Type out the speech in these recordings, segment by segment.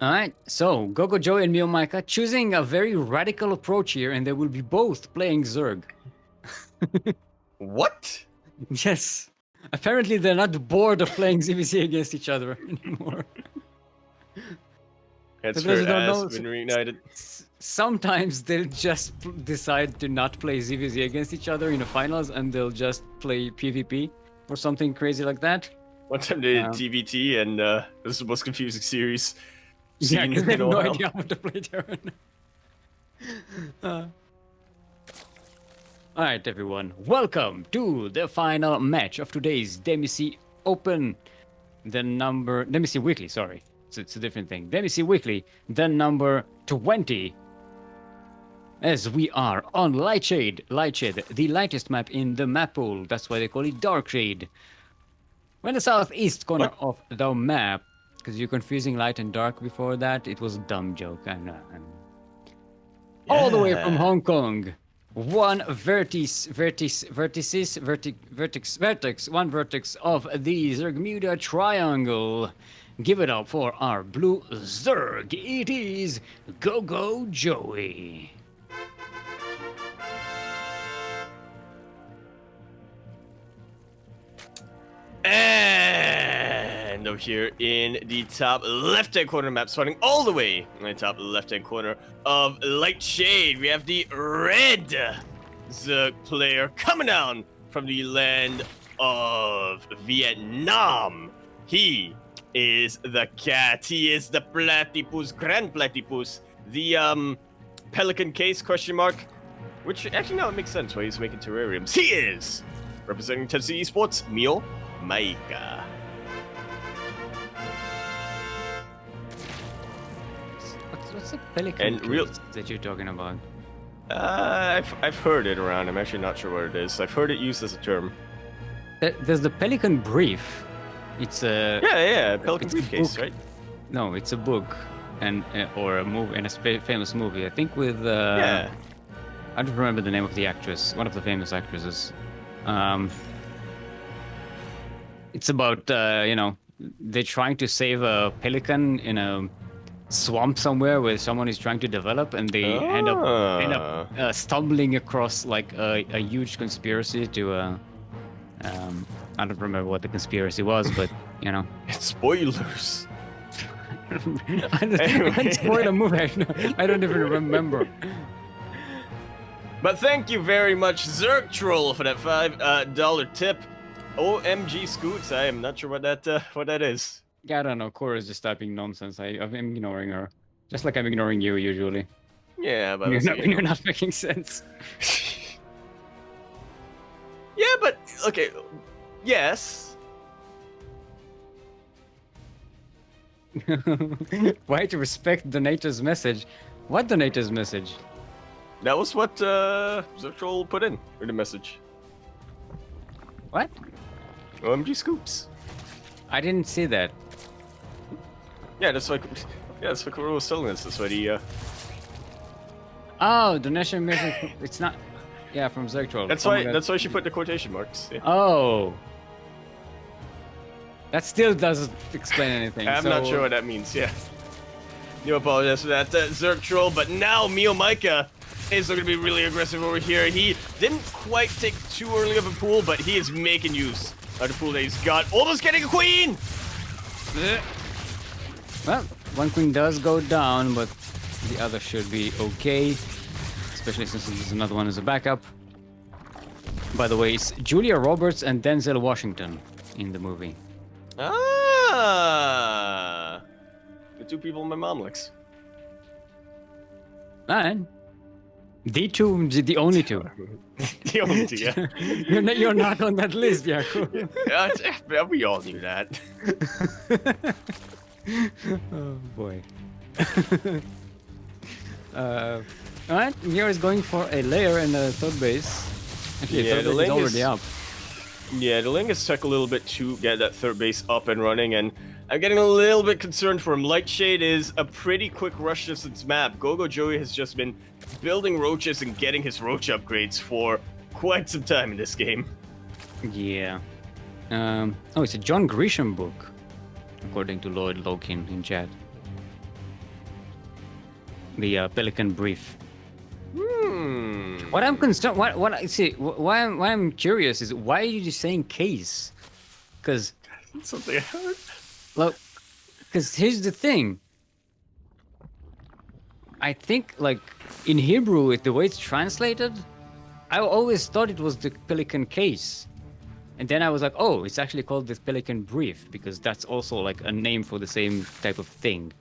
All right, so GogojOey and MeomaikA choosing a very radical approach here, and they will be both playing Zerg. What? Yes. Apparently, they're not bored of playing ZvZ against each other anymore. That's For those fair who don't as know, been reunited. sometimes they'll just decide to not play ZvZ against each other in the finals, and they'll just play PvP or something crazy like that. One time they did TVT, and this is the most confusing series Yeah, seen because they have in a no while. idea how to play Terran. Alright, everyone, welcome to the final match of today's Demi SEA Open. Demi SEA Weekly, sorry. It's a different thing. Demi SEA Weekly, the number 20. As we are on Lightshade, the lightest map in the map pool. That's why they call it Dark Shade. When the southeast corner of the map, because you're confusing light and dark before that, it was a dumb joke. I know. All the way from Hong Kong. One vertex of the Zergmuda triangle. Give it up for our blue Zerg. It is GogojOey. And over here in the top left-hand corner map, spawning all the way in the top left-hand corner of Lightshade, we have the red Zerg player coming down from the land of Vietnam. He is the cat. He is the platypus, grand platypus, the pelican case question mark, which actually now it makes sense why he's making terrariums. He is representing Tennessee Esports, MeomaikA. What's the pelican And real- case that you're talking about? I've heard it around. I'm actually not sure what it is. I've heard it used as a term. There's the pelican brief. It's a Pelican it's a briefcase, book. right? No, it's a book and or a movie and a famous movie. I think with Yeah. I don't remember the name of the actress. One of the famous actresses. It's about they're trying to save a pelican in a swamp somewhere where someone is trying to develop, and they end up stumbling across like a huge conspiracy to I don't remember what the conspiracy was, but you know. Spoilers. I don't spoil a movie. I don't even remember. But thank you very much, Zerg Troll, for that $5 tip. OMG Scoots, I am not sure what that is. Yeah, I don't know. Cora's just typing nonsense. I'm ignoring her, just like I'm ignoring you usually. Yeah, but You're not making sense. Yeah, but okay, yes. Why to respect donator's message? What donator's message? That was what Zerg Troll put in the message. What? OMG Scoops. I didn't see that. Yeah, that's what Cora was telling us. That's what he. Oh, donation message. It's not. Yeah, from Zergtroll. That's why she put the quotation marks. Yeah. Oh. That still doesn't explain anything. I'm not sure what that means. Yeah. Do apologize for that, Zerg Troll. But now MeomaikA is going to be really aggressive over here. He didn't quite take too early of a pool, but he is making use of the pool that he's got. Almost getting a queen. Well, one queen does go down, but the other should be okay. Especially since there's another one as a backup. By the way, it's Julia Roberts and Denzel Washington in the movie. Ah, the two people my mom likes. And the only two. The only two, yeah. You're not on that list, Yaku. Yeah, we all knew that. Oh boy. Alright, Mio is going for a layer in the third base. Actually, Yeah, third the base is lane already up. Yeah, the lane has took a little bit to get that third base up and running, and I'm getting a little bit concerned for him. Lightshade is a pretty quick rush distance map. GogojOey has just been building roaches and getting his roach upgrades for quite some time in this game. Yeah. Oh, it's a John Grisham book, according to Lloyd Lokin in chat. the Pelican Brief. Hmm. What I'm concerned, what I see, why I'm curious is why are you saying case? Because Something I heard. look, because here's the thing. I think like in Hebrew, the way it's translated, I always thought it was the Pelican case, and then I was like, oh, it's actually called the Pelican Brief because that's also like a name for the same type of thing.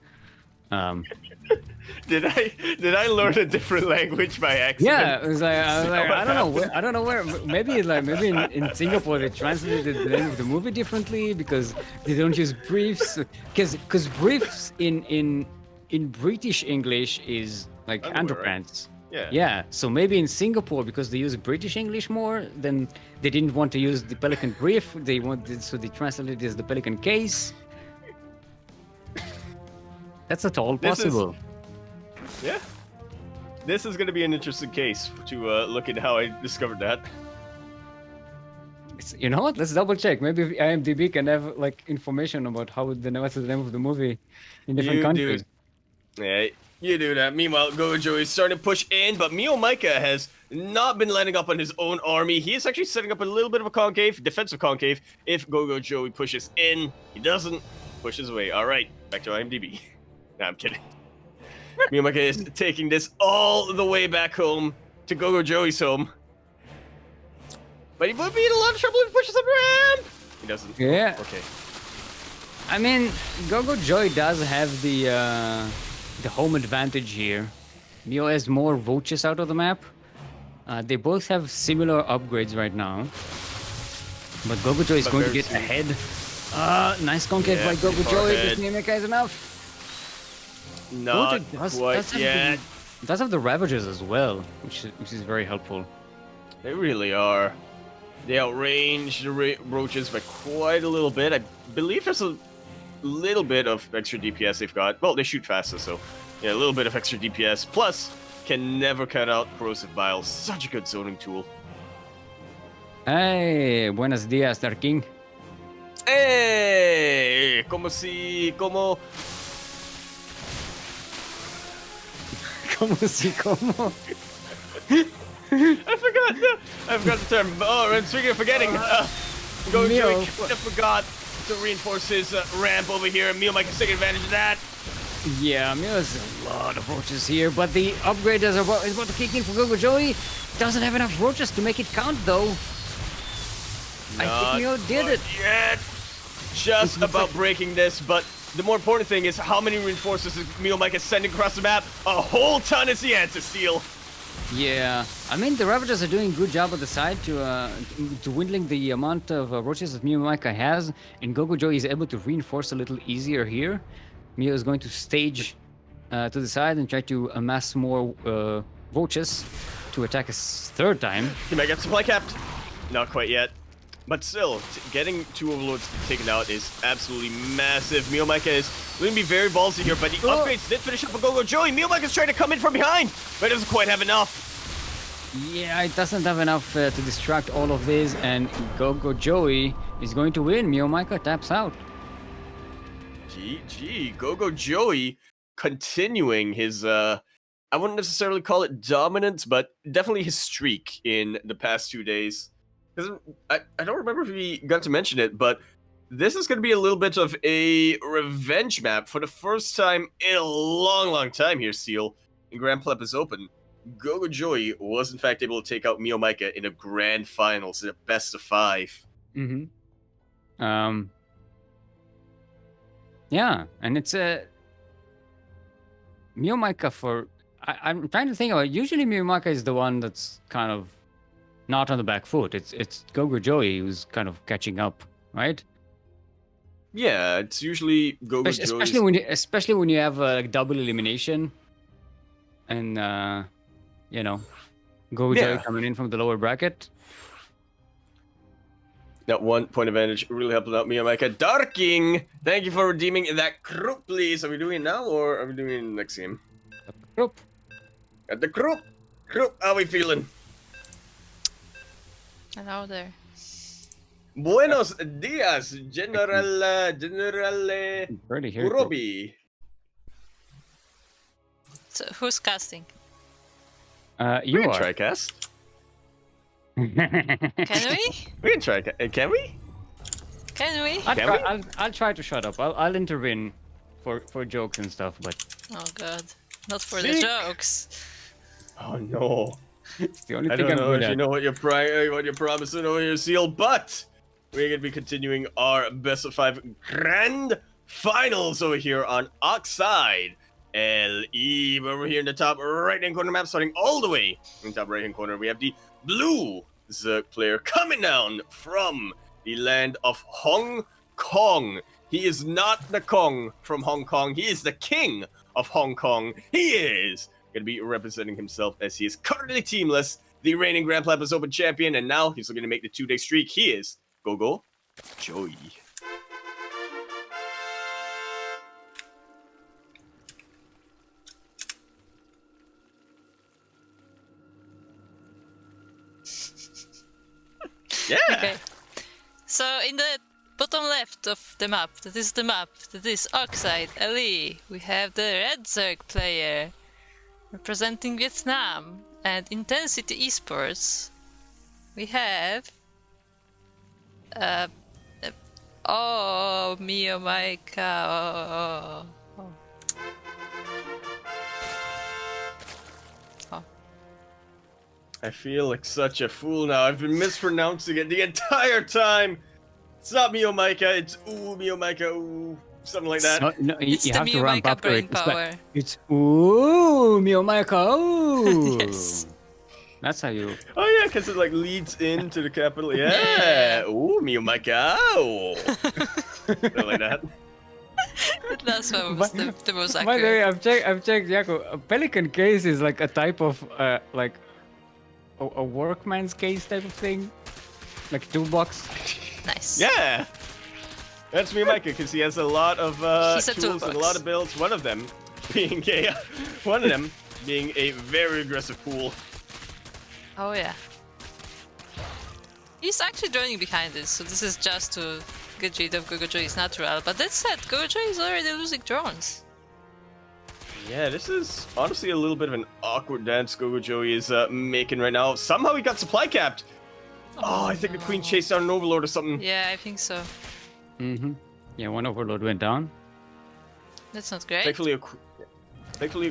Did I learn a different language by accident? Yeah, it was like, I don't know happened? I don't know where. Maybe in Singapore they translated the name of the movie differently because they don't use briefs. Because briefs in British English is like Underwear, right? underpants. Yeah. Yeah. So maybe in Singapore because they use British English more, then they didn't want to use the Pelican Brief. So they translated it as the Pelican Case. That's at all This is- possible. Yeah. This is going to be an interesting case to look at how I discovered that. You know what? Let's double check. Maybe IMDb can have like information about what's the name of the movie in different countries. Yeah, you do that. Meanwhile, GogojOey is starting to push in, but MeomaikA has not been landing up on his own army. He is actually setting up a little bit of a concave, defensive concave. If GogojOey pushes in, he doesn't. Pushes away. All right, back to IMDb. Nah, I'm kidding. MeomaikA is taking this all the way back home to GogojOey's home. But he would be in a lot of trouble if he pushes up ramp. He doesn't. Yeah. Okay. I mean, GogojOey does have the home advantage here. Mio has more roaches out of the map. They both have similar upgrades right now. But GogojOey is But going to very get soon. ahead. Nice concave Yeah, by pretty far GogojOey. ahead. This MeomaikA is enough. Not quite yet. It does have the Ravagers as well, which is very helpful. They really are. They outrange the roaches by quite a little bit. I believe there's a little bit of extra DPS they've got. Well, they shoot faster, so yeah, a little bit of extra DPS. Plus, can never cut out Corrosive Bile. Such a good zoning tool. Hey, buenos dias, Star King. Hey, como Como si como. I forgot the term. Oh, and speaking of forgetting, GogojOey Mio. kind of forgot to reinforce his ramp over here, and MeomaikA is taking advantage of that. Yeah, there's a lot of roaches here, but the upgrade is about to kick in for GogojOey. Doesn't have enough roaches to make it count, though. I think Mio did it. Yet. Just about breaking this, but the more important thing is how many reinforcements is MeomaikA sending across the map? A whole ton is the answer, Steel. Yeah, I mean the Ravagers are doing a good job on the side to dwindling the amount of roaches that MeomaikA has, and GogojOey is able to reinforce a little easier here. Mio is going to stage to the side and try to amass more roaches to attack a third time. He might get supply capped. Not quite yet. But still, getting two Overlords taken out is absolutely massive. MeomaikA is going to be very ballsy here, but the upgrades did finish up for GogojOey. MeomaikA is trying to come in from behind, but it doesn't quite have enough. Yeah, it doesn't have enough to distract all of this, and GogojOey is going to win. MeomaikA taps out. GG. GogojOey continuing his, I wouldn't necessarily call it dominance, but definitely his streak in the past 2 days. I don't remember if we got to mention it, but this is going to be a little bit of a revenge map for the first time in a long time here, Steel. In Grand Pleb is open. GogojOey was in fact able to take out MeomaikA in a grand finals, in a best of 5. Mm-hmm. Yeah, and it's a MeomaikA for. I'm trying to think about. Usually, MeomaikA is the one that's kind of not on the back foot. It's GogojOey who's kind of catching up, right? Yeah, it's usually GogojOey. Especially when you have like double elimination, and GogojOey coming in from the lower bracket. That 1 point advantage really helping out MeomaikA. Darking, thank you for redeeming that group, please. Are we doing it now or are we doing it in the next game? Group. At the group, how we feeling? Hello there. Buenos dias, General Pretty here. Urobi. who's casting? You We can are. try cast. Can we? We can try. Can we? Can we? Can we? I'll try to shut up. I'll intervene for jokes and stuff, but Oh god, not for Sick. the jokes. Oh no. it's the only I thing don't I'm know good if you at. know what you're promising over here, Seal, but we're gonna be continuing our best of 5 grand finals over here on Oxide LE. Over here in the top right hand corner map, starting all the way in the top right hand corner, we have the blue Zerg player coming down from the land of Hong Kong. He is not the Kong from Hong Kong. He is the king of Hong Kong. He is going to be representing himself as he is currently teamless, the reigning Grand Platinum Open champion, and now he's looking to make the 2-day streak. He is GogojOey. Yeah. Okay. So in the bottom left of the map, that is Oxide LE, we have the Red Zerg player representing Vietnam, and Intensity Esports. We have MeomaikA. I feel like such a fool now. I've been mispronouncing it the entire time. It's not MeomaikA, it's MeomaikA, ooh, something like that. No, It's you the have to ramp MeomaikA up to it. brain power. It's ooh, MeomaikA, ooh. Yes. That's how you. Oh yeah, because it like leads into the capital. Yeah. Ooh, MeomaikA. Oh. Something like that. That's what was the most By the way, accurate. I've checked, Yaku. A pelican case is like a type of like a workman's case type of thing, like toolbox. Nice. Yeah. That's MeomaikA because he has a lot of He's a tools and a toolbox. lot of builds. One of them being a very aggressive pool. Oh yeah. He's actually joining behind this, so this is just to get rid of GogojOey's natural. But that said, GogojOey is already losing drones. Yeah, this is honestly a little bit of an awkward dance GogojOey is making right now. Somehow he got supply capped. Oh, I think the queen chased down an overlord or something. Yeah, I think so. Mm-hmm. Yeah, one overload went down. That's not great. Thankfully, a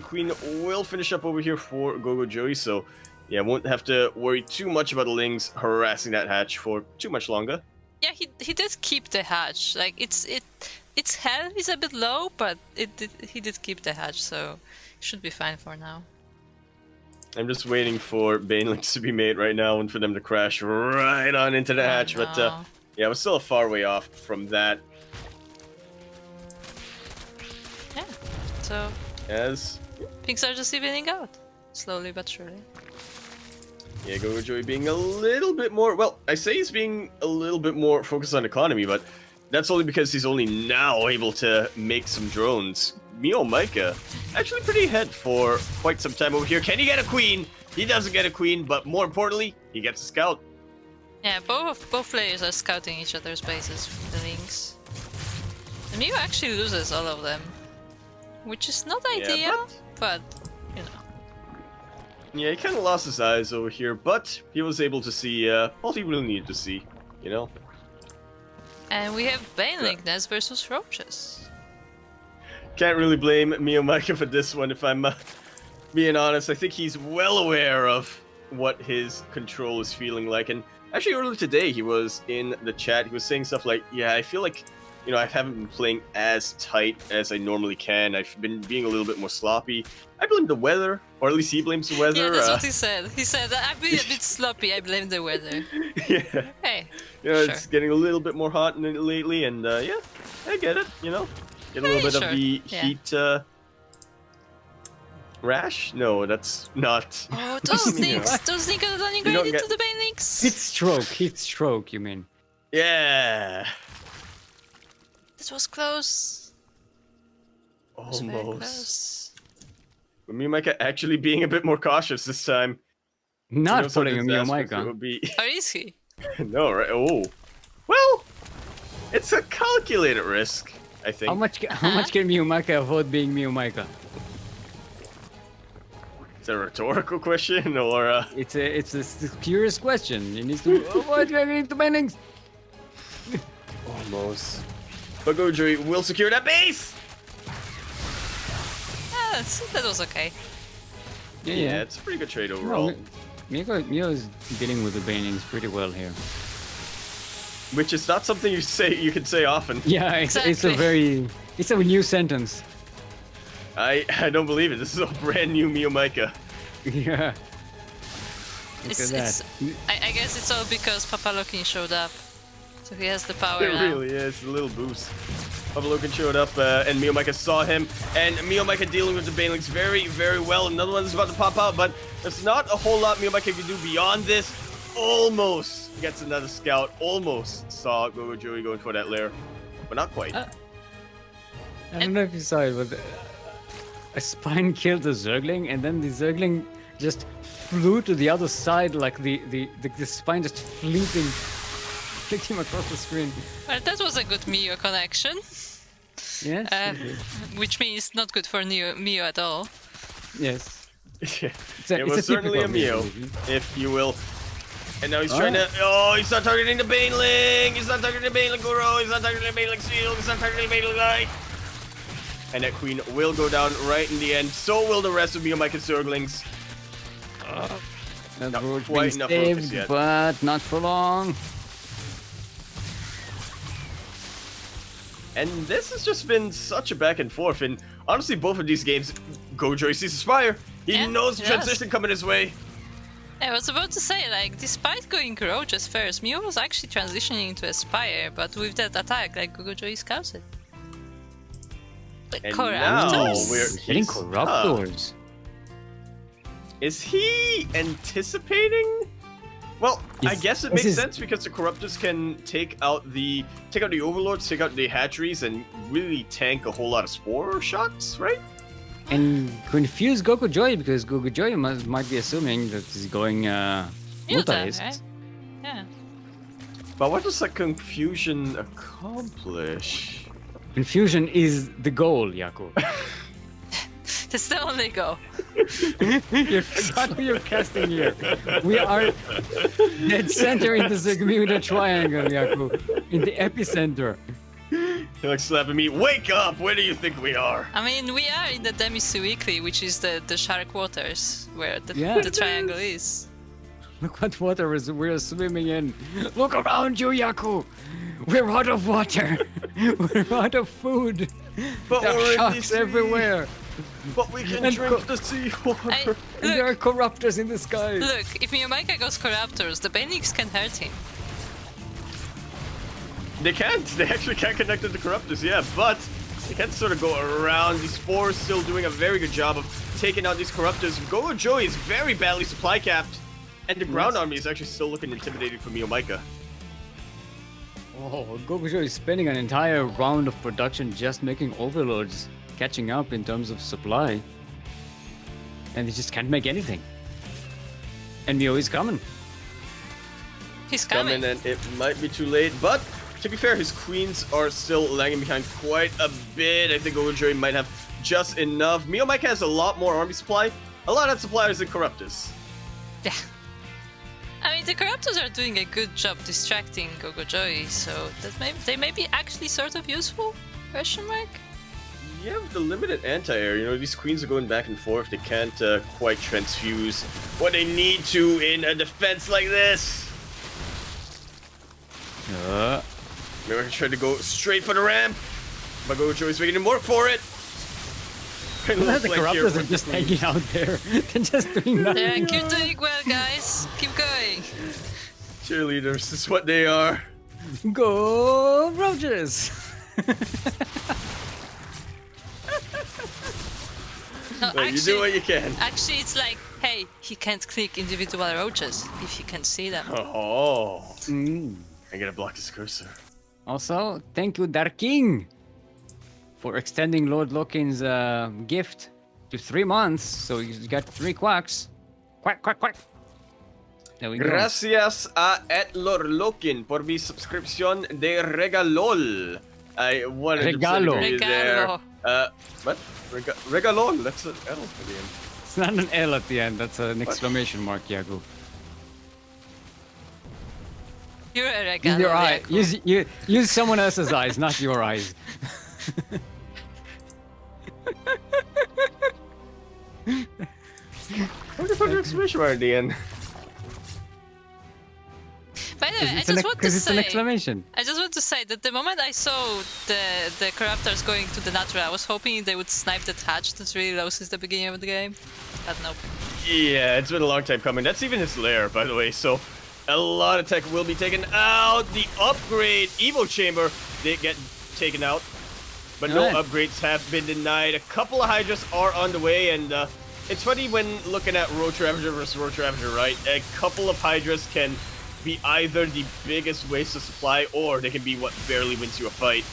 queen will finish up over here for GogojOey, so yeah, won't have to worry too much about the Lings harassing that hatch for too much longer. Yeah, he did keep the hatch. Like its health is a bit low, but he did keep the hatch, so should be fine for now. I'm just waiting for Banelings to be made right now and for them to crash right on into the hatch, but no. yeah, we're still a far way off from that. Yeah. So As things are just evening out, slowly but surely. yeah, GogojOey being a little bit more, well, I say he's being a little bit more focused on economy, but that's only because he's only now able to make some drones. MeomaikA actually pretty ahead for quite some time over here. Can he get a queen? He doesn't get a queen, but more importantly, he gets a scout. Yeah, both players are scouting each other's bases with the links. And Mio actually loses all of them, which is not Yeah, ideal, but you know. Yeah, he kind of lost his eyes over here, but he was able to see all he really needed to see, you know? And we have Banelink Nest versus Roaches. Can't really blame MeomaikA for this one if I'm being honest. I think he's well aware of what his control is feeling like. And actually earlier today he was in the chat, he was saying stuff like, yeah, I feel like, you know, I haven't been playing as tight as I normally can. I've been being a little bit more sloppy. I blame the weather, or at least he blames the weather. Yeah, that's what he said. He said, I've been a bit sloppy, I blame the weather. Yeah. Hey, You know, sure. it's getting a little bit more hot lately, and yeah, I get it, you know? Get a little bit Sure, of the yeah. heat rash? No, that's not. Oh, those links! Those links are running You don't right into get- the Banlinks! Heat stroke, you mean? Yeah! That was close. That was very Almost. close. But MeomaikA actually being a bit more cautious this time. Who Not knows how pulling a disastrous it MeomaikA. would be. Or is he? No, right? Oh. Well, it's a calculated risk, I think. How much can MeomaikA avoid being MeomaikA? It's a rhetorical question, or It's a curious question. He needs to avoid getting into bannings. almost. But GogojOey will secure that base. Yeah, that was okay. Yeah, it's a pretty good trade overall. Mio is dealing with the bannings pretty well here. Which is not something you can say often. Yeah, it's a new sentence. I don't believe it. This is a brand new MeomaikA. Yeah. Look It's, at it's, that. I guess it's all because Papa Lokin showed up. So he has the power It now. really is. A little boost. Papa Logan showed up, and MeomaikA saw him, and MeomaikA dealing with the banelings very, very well. Another one is about to pop out, but there's not a whole lot MeomaikA can do beyond this. Almost gets another scout. Almost saw GogojOey going for that lair, but not quite. I don't know if you saw it, but a spine killed the Zergling, and then the Zergling just flew to the other side, like the spine just flicked him across the screen. Well, that was a good Mio connection. Yes. Which means not good for Mio at all. Yes. It it's was certainly a typical Mio, if you will. And now he's trying to. Oh, he's not targeting the Baneling! He's not targeting the Baneling Goro! He's not targeting the Baneling Seal! He's not targeting the Baneling Light! And that Queen will go down right in the end. So will the rest of MeomaikA Zerglings. That Not roach quite being enough focus saved, yet. but not for long. And this has just been such a back and forth. And honestly, both of these games, GogojOey sees Aspire. He Yeah, knows the he does. transition coming his way. I was about to say, like, despite going Roaches first, Mio was actually transitioning into Aspire, but with that attack, like, GogojOey scouts it. But And now Corruptors? we're Hitting he's- Corruptors. Is he anticipating? Well, I Is- guess it is makes his- sense because the Corruptors can take out the Overlords, take out the hatcheries, and really tank a whole lot of spore shots, right? And confuse GogojOey because GogojOey might be assuming that he's going Muta, multi-list. right? Yeah. But what does that confusion accomplish? Confusion is the goal, Yaku. That's the only goal. You forgot who you're casting here. We are dead center in the Bermuda Triangle, Yaku. In the epicenter. You're like slapping me. Wake up! Where do you think we are? I mean, we are in the Demi SEA Weekly, which is the shark waters, where Yeah. the triangle is. Look what water we're swimming in. Look around you, Yaku. We're out of water. We're out of food. But There we're are in sharks the sea. everywhere. But we can And drink the seawater. And there are corruptors in the sky. Look, if MeomaikA goes Corruptors, the Banix can hurt him. They can't. They actually can't connect to the Corruptors, yeah, but they can sort of go around. The Spores still doing a very good job of taking out these Corruptors. GogojOey is very badly supply capped, and the ground army is actually still looking intimidating for MeomaikA. Oh, GogojOey is spending an entire round of production just making overloads, catching up in terms of supply. And he just can't make anything. And Mio is coming. He's coming. And it might be too late, but to be fair, his queens are still lagging behind quite a bit. I think GogojOey might have just enough. MeomaikA has a lot more army supply, a lot of suppliers than Corruptors. Yeah. I mean, the Corruptors are doing a good job distracting GogojOey, so they may be actually sort of useful? Question mark? Yeah, with the limited anti-air, you know, these queens are going back and forth. They can't quite transfuse what they need to in a defense like this. Maybe I can try to go straight for the ramp, but GogojOey's making him work for it. The Corruptors are just hanging out there. They're just doing nothing. Yeah, keep doing well, guys. Keep going. Cheerleaders is what they are. Go Roaches! No, Well, you do what you can. Actually, it's like, hey, he can't click individual roaches if you can see them. Oh, I gotta block his cursor. Also, thank you, Dark King, for extending Lord Lokin's gift to 3 months. So you got 3 quacks. Quack, quack, quack. There we go. Gracias a Lord Lokin por mi suscripción de regalol. I wanted Regalo. to say there. Regalo. What? Regalol. That's an L for the end. It's not an L at the end. That's an exclamation mark, Yaku. You're a Use regalo, your eye. Yaku. Use someone else's eyes, not your eyes. What the fuck is exclamation mark at the end? By the way, I It's an just want to it's an say, exclamation. I just want to say that the moment I saw the corruptors going to the natural, I was hoping they would snipe that hatch that's really low since the beginning of the game. But nope. Yeah, it's been a long time coming. That's even his lair, by the way, so a lot of tech will be taken out. The upgrade Evo Chamber did get taken out, but no Alright. upgrades have been denied. A couple of Hydras are on the way, and it's funny when looking at Roach Ravager versus Roach Ravager, right? A couple of Hydras can be either the biggest waste of supply, or they can be what barely wins you a fight.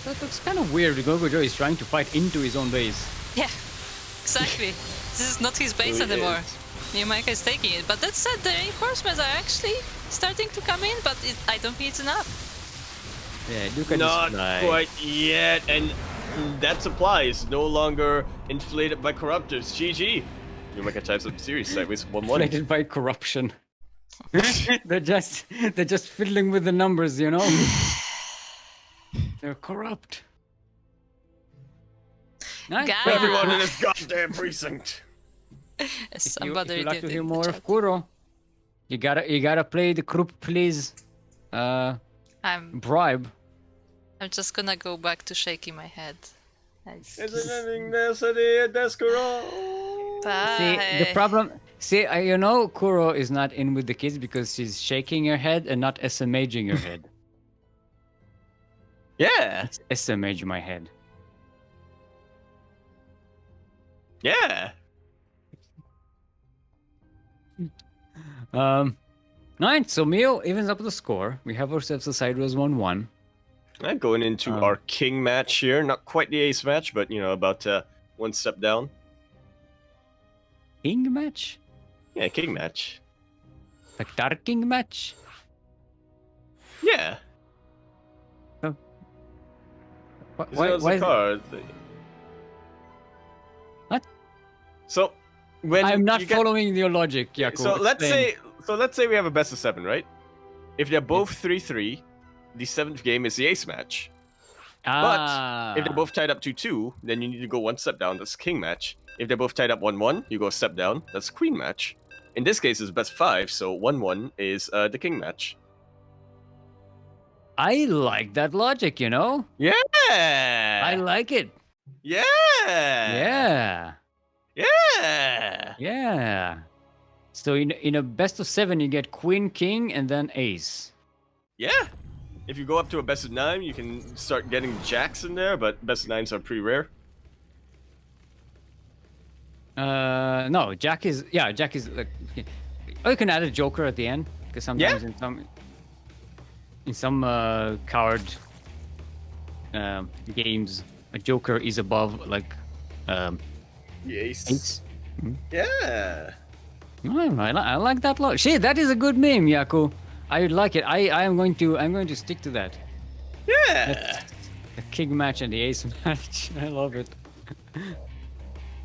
That looks kind of weird. GogojOey is trying to fight into his own base. Yeah, exactly. This is not his base Really anymore. is. MeomaikA is taking it. But that said, the reinforcements are actually starting to come in, but I don't think it's enough. Yeah, look at Not this guy. quite yet, and that supply is no longer inflated by corruptors. GG. MeomaikA types up series sideways 1-1. Inflated by corruption. they're just fiddling with the numbers, you know. They're corrupt. Nice. Guys. Everyone in this goddamn precinct. Somebody if you like did to hear in the more chat. of Kuro, you gotta play the group, please. I'm just gonna go back to shaking my head. Bye. See, the problem. See, you know, Kuro is not in with the kids because she's shaking her head and not SMHing her head. Yeah. SMH my head. Yeah. Alright, so Mio evens up the score. We have ourselves a sideways 1-1. I'm going into our king match here. Not quite the ace match, but, you know, about one step down. King match? Yeah, king match. Like Dark King match? Yeah. Why the is card. What? So, when I'm not you get- following your logic, Yaku. So Explain. let's say we have a best of 7, right? If they're both 3-3, the 7th game is the ace match. Ah. If they're both tied up 2-2, then you need to go one step down. That's king match. If they're both tied up 1-1, you go a step down. That's queen match. In this case, it's best 5, so 1-1 is the king match. I like that logic, you know? Yeah. I like it. Yeah. Yeah. Yeah. Yeah. So in a best of 7, you get queen, king, and then ace. Yeah. If you go up to a best of 9, you can start getting jacks in there, but best of 9s are pretty rare. No, Jack is like. Oh, you can add a joker at the end because sometimes in some card games a joker is above like Yes. ace. Yeah. I like that lot. Shit, that is a good meme, Yaku. I like it. I'm going to stick to that. Yeah. The king match and the ace match. I love it.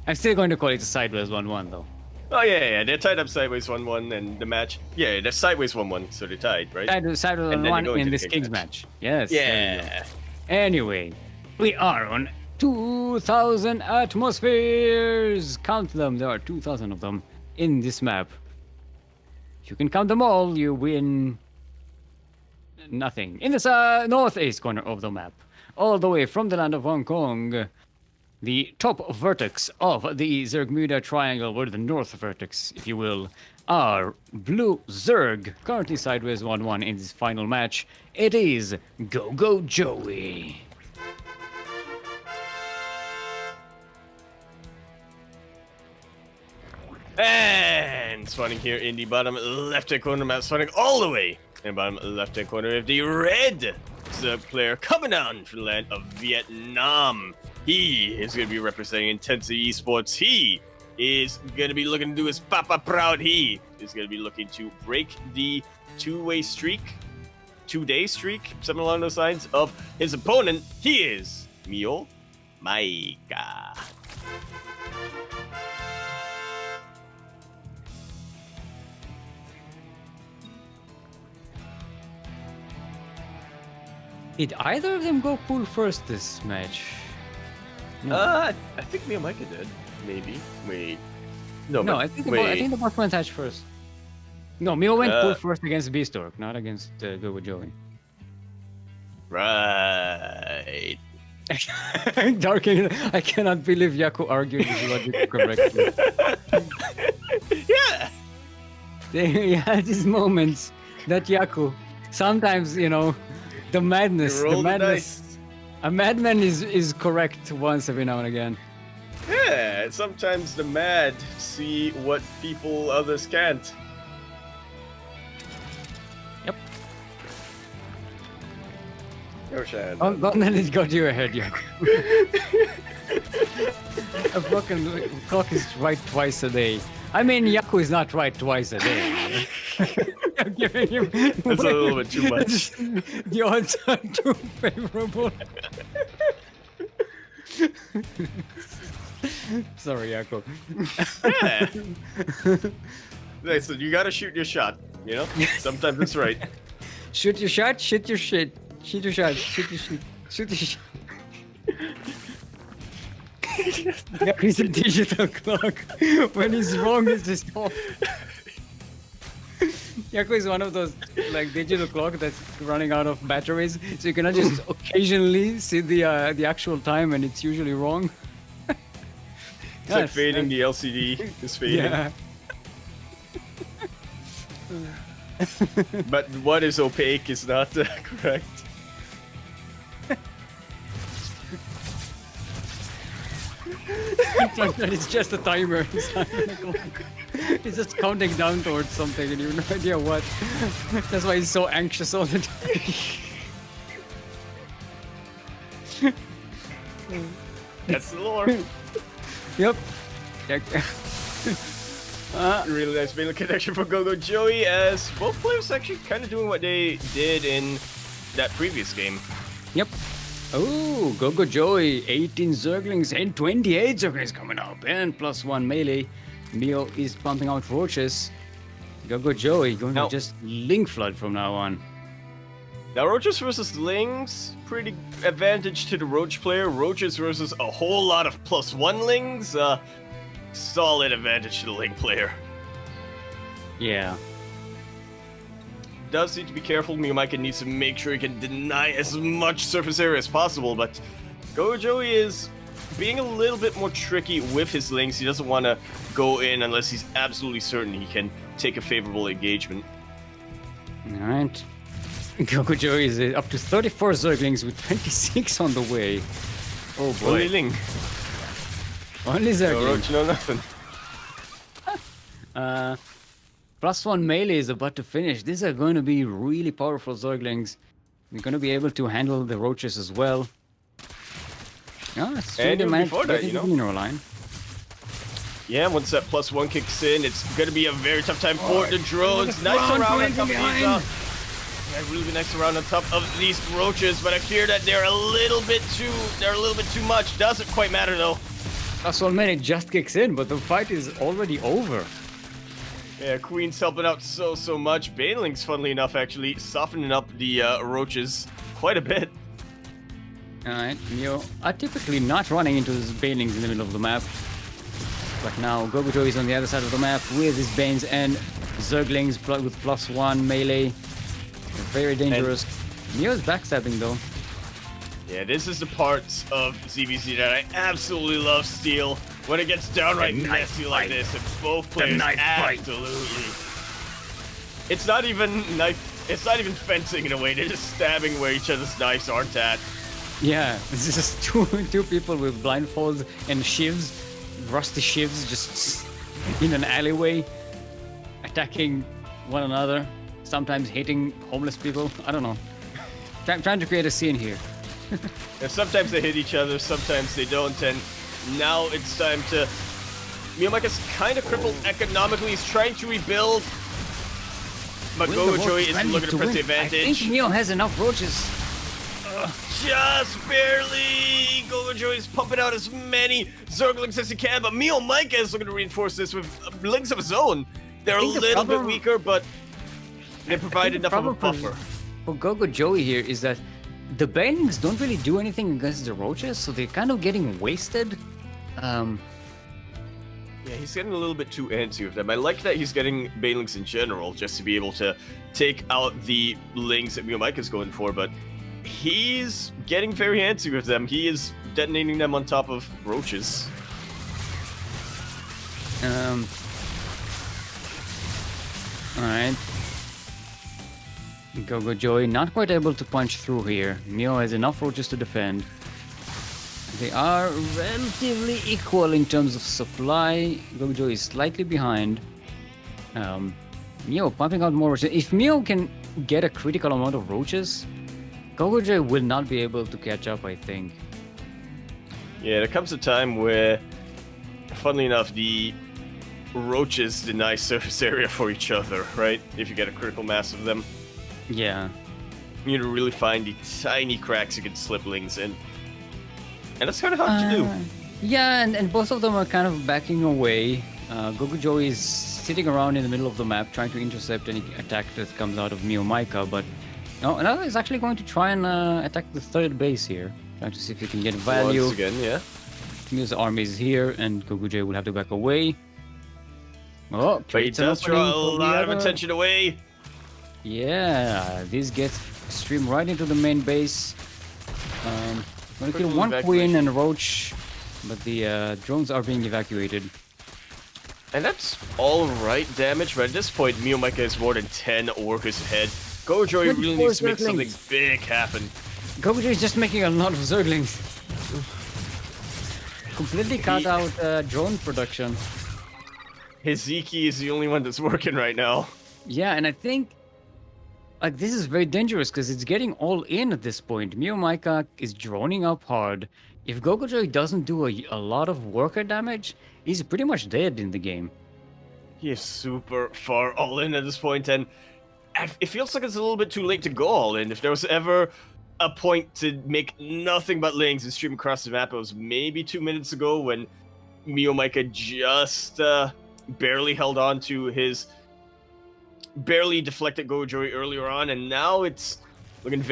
I'm still going to call it a sideways 1-1 though. Oh yeah, they're tied up sideways 1-1, and the match. Yeah, they're sideways 1-1, so they're tied, right? Sideways And then you 1 go in into this the king's king's match. Yes. there you go. Yeah. Anyway, we are on 2,000 atmospheres. Count them. There are 2,000 of them in this map. If you can count them all, you win nothing. In the northeast corner of the map, all the way from the land of Hong Kong, the top vertex of the Zergmuda Triangle, or the north vertex, if you will, are Blue Zerg, currently sideways 1-1 in this final match. It is GogojOey. And spawning here in the bottom left-hand corner map, spawning all the way in the bottom left-hand corner of the red Zerg player coming down from the land of Vietnam. He is going to be representing Intensity Esports. He is going to be looking to do his papa proud. He is going to be looking to break the two-day streak, something along those lines, of his opponent. He is MeomaikA. Did either of them go pool first this match? No, I think MeomaikA did. Maybe. Wait. No, no, but I think wait. the both went hatch first. No, Mio went pool Uh, first against Beastork, not against GogojOey. Right. Darking, I cannot believe Yaku argued his logic correctly. Yeah. He had these moments that Yaku, sometimes, you know, the madness, Roll the the madness. dice. A madman is correct once every now and again. Yeah. Sometimes the mad see what people others can't. Yep. Go Shad. Don't let it go to your head, Yaku. A fucking clock is right twice a day. I mean, Yaku is not right twice a day. I'm giving him. That's a little bit too much. The odds are too favorable. Sorry, Yaku. Yeah. Listen, you gotta shoot your shot. You know. Sometimes it's right. Shoot your shot, shoot your shit. Shoot your shot, shoot your shit. Shoot your shot. Yeah, he's a digital clock. When he's wrong, it's just off. Yaku is one of those like digital clock that's running out of batteries, so you cannot just occasionally see the actual time, and it's usually wrong. It's like fading. The LCD is fading. Yeah. But what is opaque is not correct. It's just a timer. It's not even a clock. He's just counting down towards something, and you have no idea what. That's why he's so anxious all the time. That's the lore. Yep. Really nice melee connection for GogojOey, as both players actually kind of doing what they did in that previous game. Yep. Oh, GogojOey, 18 Zerglings and 28 Zerglings coming up, and +1 melee. Mio is pumping out roaches. GogojOey going Now- to just link flood from now on. Now, Roaches versus Lings, pretty advantage to the Roach player. Roaches versus a whole lot of +1 Lings, solid advantage to the Ling player. Yeah. Does need to be careful. MeomaikA needs to make sure he can deny as much surface area as possible, but GogojOey is being a little bit more tricky with his Lings. He doesn't want to go in unless he's absolutely certain he can take a favorable engagement. Alright. GogojOey is up to 34 Zerglings with 26 on the way. Oh boy. Only Ling. Only No Zerglings. Roach, no nothing. +1 melee is about to finish. These are going to be really powerful Zerglings. They're going to be able to handle the roaches as well. Yeah, it's And the even man before that, you know? mineral line. Yeah, once that +1 kicks in, it's gonna be a very tough time for the drones. Nice Drone around on going top of behind. these. Yeah, really nice around on top of these roaches, but I fear that they're a little bit too much. Doesn't quite matter though. +1 melee just kicks in, but the fight is already over. Yeah, Queen's helping out so much. Baneling's, funnily enough, actually softening up the roaches quite a bit. Alright, Mio are typically not running into his banelings in the middle of the map. But now GogojOey is on the other side of the map with his Banes and Zerglings with +1 melee. Very dangerous. Mio's backstabbing though. Yeah, this is the parts of ZvZ that I absolutely love, Steel. When it gets downright nasty like this, and both players absolutely. It's not even fencing in a way. They're just stabbing where each other's knives aren't at. Yeah, this is just two people with blindfolds and shivs, rusty shivs, just in an alleyway, attacking one another, sometimes hitting homeless people. I don't know. Trying to create a scene here. Yeah, sometimes they hit each other, sometimes they don't, and now it's time to... MeomaikA's kind of crippled economically. He's trying to rebuild, but GogojOey is looking to press the I advantage. think Mio has enough roaches. Just barely! GogojOey is pumping out as many Zerglings as he can, but MeomaikA is looking to reinforce this with Lings of his own. They're a think the little bit problem- weaker, but they provide enough of a buffer. For GogojOey here is that the banelings don't really do anything against the roaches, so they're kind of getting wasted. Yeah, he's getting a little bit too antsy with them. I like that he's getting banelings in general, just to be able to take out the lings that MeomaikA is going for, but he's getting very antsy with them. He is detonating them on top of roaches. Alright. GogojOey not quite able to punch through here. Meo has enough roaches to defend. They are relatively equal in terms of supply. GogojOey is slightly behind. Meo pumping out more roaches. If Meo can get a critical amount of roaches, GogojOey will not be able to catch up, I think. Yeah, there comes a time where, funnily enough, the roaches deny surface area for each other, right? If you get a critical mass of them. Yeah. You need to really find the tiny cracks you can slip lings in. And that's kind of hard to do. Yeah, and both of them are kind of backing away. GogojOey is sitting around in the middle of the map trying to intercept any attack that comes out of MeomaikA, but another is actually going to try and attack the third base here. Trying to see if he can get value. Once again, yeah. Meo's army is here, and GogojOey will have to back away. Oh, but he does draw a lot of attention away. Yeah, this gets streamed right into the main base. Gonna kill one queen and a roach, but the drones are being evacuated. And that's alright damage, but at this point, MeomaikA is more than 10 orcas ahead. GogojOey really needs to make something big happen. GogojOey is just making a lot of zerglings. Completely cut out drone production. His Z-key is the only one that's working right now. Yeah, and I think like this is very dangerous because it's getting all in at this point. MeomaikA is droning up hard. If GogojOey doesn't do a lot of worker damage, he's pretty much dead in the game. He is super far all in at this point, and it feels like it's a little bit too late to go all in. If there was ever a point to make nothing but lings and stream across the map, it was maybe 2 minutes ago when MeomaikA just barely held on to his barely deflected GogojOey earlier on, and now it's looking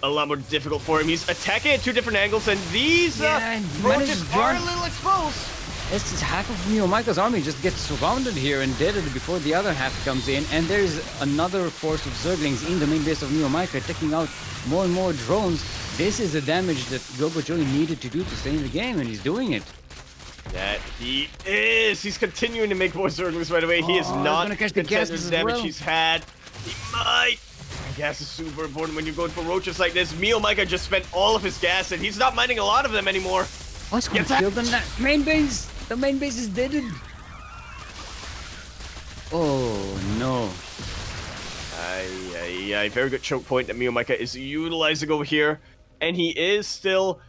a lot more difficult for him. He's attacking at 2 different angles, and these roaches are a little exposed. This is half of MeomaikA's army just gets surrounded here and deaded before the other half comes in, and there's another force of zerglings in the main base of MeomaikA taking out more and more drones. This is the damage that GogojOey needed to do to stay in the game, and he's doing it. That he is. He's continuing to make more zerglings right away. He is not catch the gas the damage he's had. He might. Gas is super important when you're going for roaches like this. MeomaikA just spent all of his gas, and he's not mining a lot of them anymore. Oh, it's going to kill the main base. The main base is deaded. Oh, no. Very good choke point that MeomaikA is utilizing over here. And he's still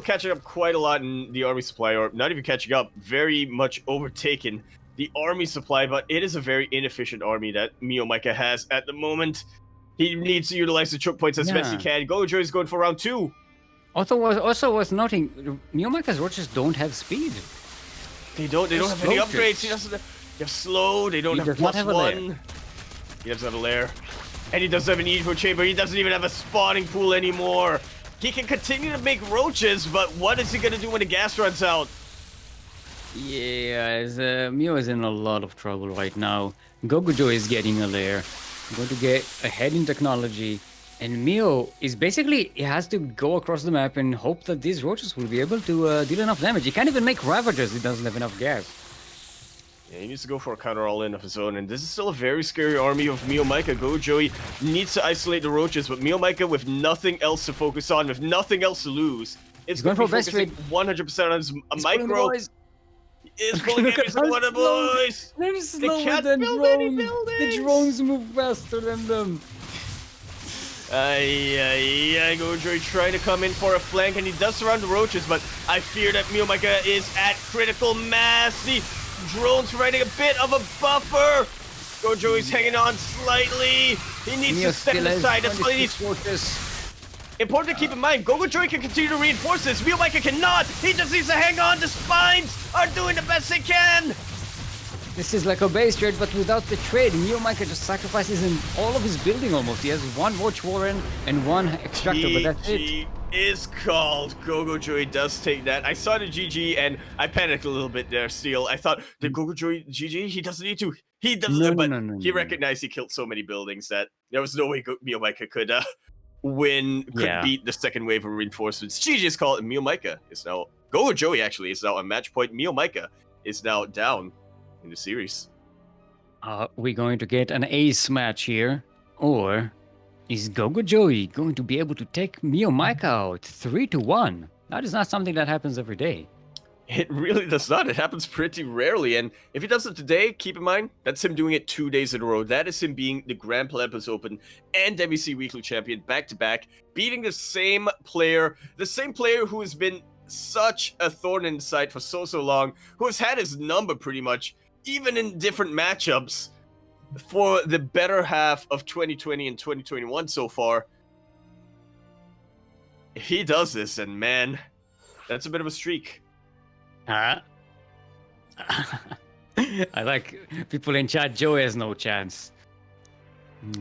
catching up quite a lot in the army supply, or not even catching up, very much overtaken the army supply, but it is a very inefficient army that MeomaikA has at the moment. He needs to utilize the choke points as best he can. GogojOey is going for round 2. Also worth noting, MeomaikA's roaches don't have speed. They don't have any upgrades. He doesn't have slow, they don't have +1. He doesn't have a lair. And he doesn't have an evo chamber. He doesn't even have a spawning pool anymore. He can continue to make roaches, but what is he gonna do when the gas runs out? Yeah, Meo is in a lot of trouble right now. GogojOey is getting a lair. Going to get ahead in technology, and Meo is basically, he has to go across the map and hope that these roaches will be able to deal enough damage. He can't even make Ravagers, he doesn't have enough gas. Yeah, he needs to go for a counter all-in of his own, and this is still a very scary army of MeomaikA. GogojOey needs to isolate the roaches, but MeomaikA with nothing else to focus on, with nothing else to lose. It's going to be focusing 100% on his micro. Is pulling in one of the boys. They're slower than drones. The drones move faster than them. GogojOey trying to come in for a flank, and he does surround the roaches, but I fear that MeomaikA is at critical mass. The drones providing a bit of a buffer. GogojOey's hanging on slightly. He needs to step aside. That's what he needs. Important to keep in mind, GogojOey can continue to reinforce this. MeomaikA cannot. He just needs to hang on. The spines are doing the best they can. This is like a base trade, but without the trade. MeomaikA just sacrifices in all of his building almost. He has one Watch Warren and one Extractor, but that's it. GG is called. GogojOey does take that. I saw the GG and I panicked a little bit there, Steel. I thought, did GogojOey GG? He doesn't need to. He doesn't, but he recognized he killed so many buildings that there was no way MeomaikA could beat the second wave of reinforcements. GG is called, and MeomaikA is now, GogojOey actually is now on match point. MeomaikA is now down in the series. Are we going to get an ace match here? Or is GogojOey going to be able to take MeomaikA out 3-1? That is not something that happens every day. It really does not. It happens pretty rarely. And if he does it today, keep in mind, that's him doing it 2 days in a row. That is him being the Grand Olympus Open and Demi SEA Weekly champion back-to-back, beating the same player who has been such a thorn in the side for so long, who has had his number pretty much, even in different matchups, for the better half of 2020 and 2021 so far. If he does this, and man, that's a bit of a streak. I like people in chat. Joey has no chance.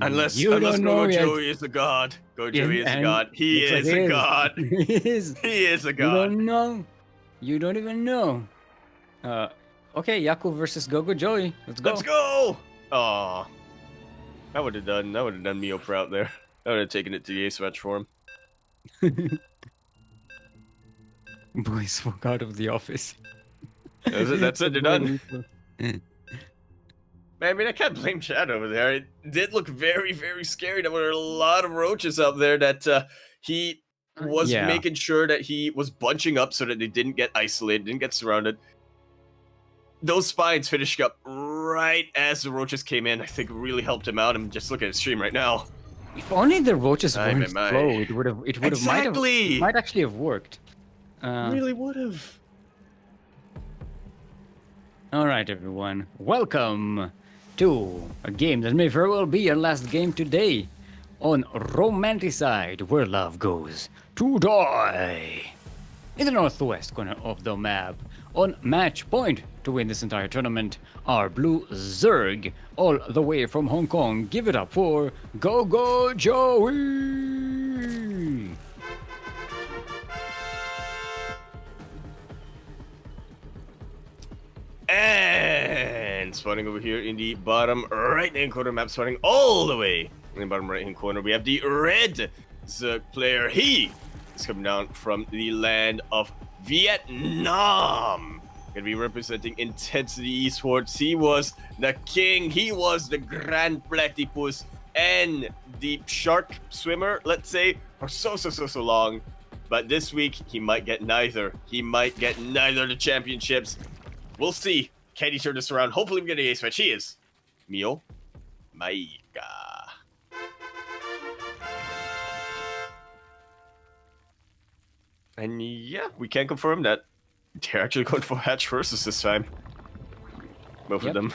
Unless GogojOey is a god. GogojOey is a god. He is a god. He is a god. You don't know. You don't even know. Okay, Yaku versus GogojOey. Let's go. Let's go! Aw. That would have done Mio proud there. I would have taken it to the ace match for him. Boys walk out of the office. That's it, they're done. Man, I mean, I can't blame Chad over there. It did look very, very scary. There were a lot of roaches out there that he was making sure that he was bunching up so that they didn't get isolated, didn't get surrounded. Those spines finishing up right as the roaches came in, I think really helped him out. I'm just looking at the stream right now. If only the roaches weren't slow, it would have might actually have worked. Really would have. All right, everyone. Welcome to a game that may very well be your last game today on Romanticide, where love goes to die. In the northwest corner of the map, on match point to win this entire tournament, are Blue Zerg, all the way from Hong Kong. Give it up for GogojOey! And spawning over here in the bottom right-hand corner map, spawning all the way in the bottom right-hand corner, we have the red Zerg player. He is coming down from the land of Vietnam. Gonna be representing Intensity Esports. He was the king. He was the Grand Platypus and the shark swimmer, let's say, for so long. But this week, he might get neither. He might get neither of the championships. We'll see. Can he turn this around? Hopefully we get an ace match. He is MeomaikA. And yeah, we can confirm that they're actually going for hatch versus this time. Both of them.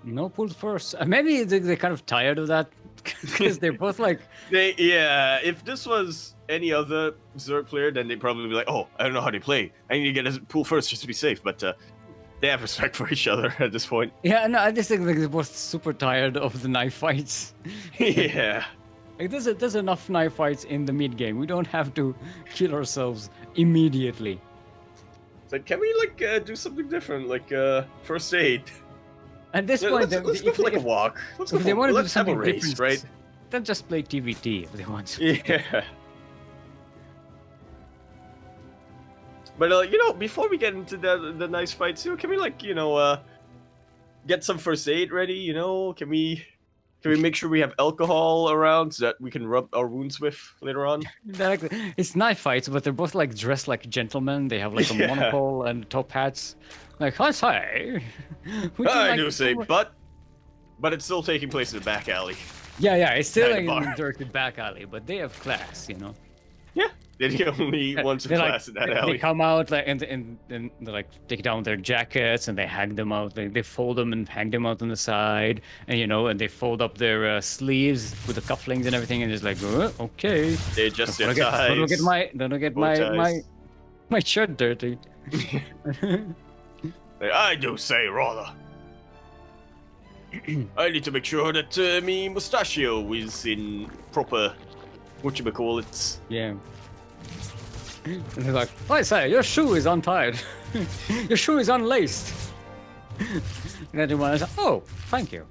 No pulled first. Maybe they're kind of tired of that because they're both like. If this was any other Zerg player, then they'd probably be like, "Oh, I don't know how they play. I need to get a pull first just to be safe." But they have respect for each other at this point. Yeah, no, I just think they're both super tired of the knife fights. Yeah. Like there's enough knife fights in the mid game. We don't have to kill ourselves immediately. It's like, can we do something different, like first aid? At this point, let's go for a walk. Let's have a race, right? Then just play TVT if they want to. Yeah. But before we get into the nice fights, can we get some first aid ready? Can we make sure we have alcohol around so that we can rub our wounds with later on? Exactly. It's knife fights, but they're both dressed like gentlemen. They have a monocle and top hats. Like, hi. I do say, but it's still taking place in the back alley. Yeah, it's still in the dirty back alley, but they have class, Yeah, they're the only ones with class in that alley. They come out and they take down their jackets and they hang them out. They fold them and hang them out on the side, and and they fold up their sleeves with the cufflinks and everything, and just okay. They adjust their ties. Don't get my shirt dirty. I do say, rather. I need to make sure that me mustachio is in proper, whatchamacallit. Yeah. And they're like, I say, your shoe is untied. Your shoe is unlaced. And everyone is like, oh, thank you.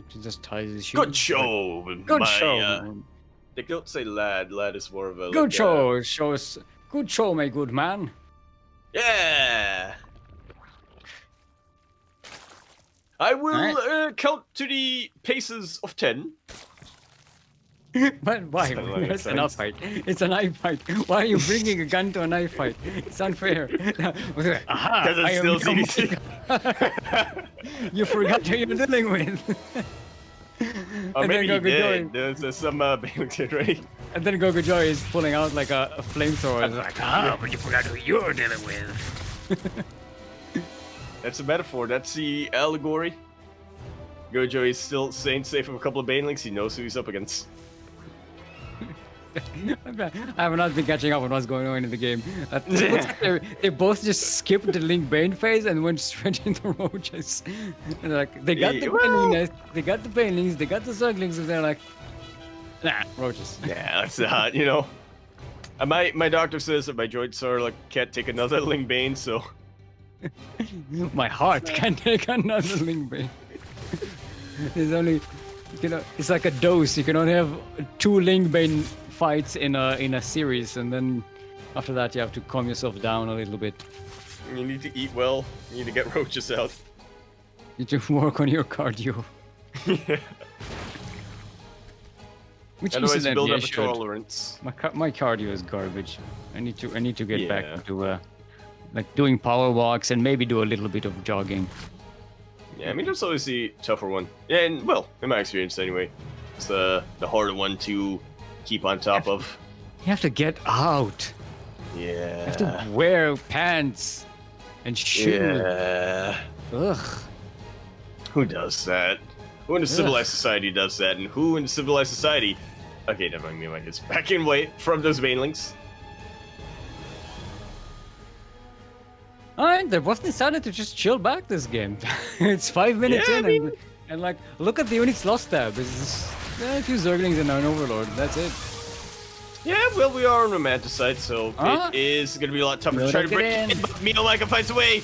He just ties his shoe. Good show. Good show. They don't say lad. Lad is more of a... Good like, show. Shows. Good show, my good man. Yeah. I will count to the paces of 10. But why? Sounds like It's it a knife sounds. fight. It's a knife fight. Why are you bringing a gun to a knife fight? It's unfair. Aha! Because I it's am still MeomaikA. CDC. You forgot who you're dealing with. Or And maybe then he GogojOey. did. There's some Biweekly ready. And then GogojOey is pulling out like a flamethrower. It's like, ah, but you forgot who you're dealing with. That's a metaphor. That's the allegory. GogojOey is still staying safe from a couple of banelings. He knows who he's up against. I have not been catching up on what's going on in the game. They both just skipped the Link Bane phase and went straight into roaches. And they're like, they got the Baneling nest, they got the Banelings, they got the Zerglings, and they're like, nah, roaches. Yeah, that's not, you know. My doctor says that my joints are like can't take another Ling Bane, so My heart can't take another Link Bane. There's only, you know, it's like a dose. You can only have 2 Link Bane fights in a series, and then after that you have to calm yourself down a little bit. you need to eat well. You need to get roaches out. You need to work on your cardio. Which Otherwise, incidentally, build I up a should. tolerance. My cardio is garbage. I need to get back Yeah. into like doing power walks and maybe do a little bit of jogging. Yeah, I mean that's always the tougher one. Yeah, and well, in my experience anyway, it's the harder one to keep on top of. You have to get out. You have to Yeah. wear pants and shoes. Yeah. Ugh. Who does that? Who in a civilized society does that? And who in a civilized society? Okay, never mind. Me is backing away from those banelings. Alright, they both decided to just chill back this game. It's 5 minutes Yeah, in, I mean- and like, look at the units lost tab. It's just, a few Zerglings and an Overlord. That's it. Yeah, well, we are on Romanticide, so Ah. it is going to be a lot tougher to Load try to it break in. in, but MeomaikA finds a way.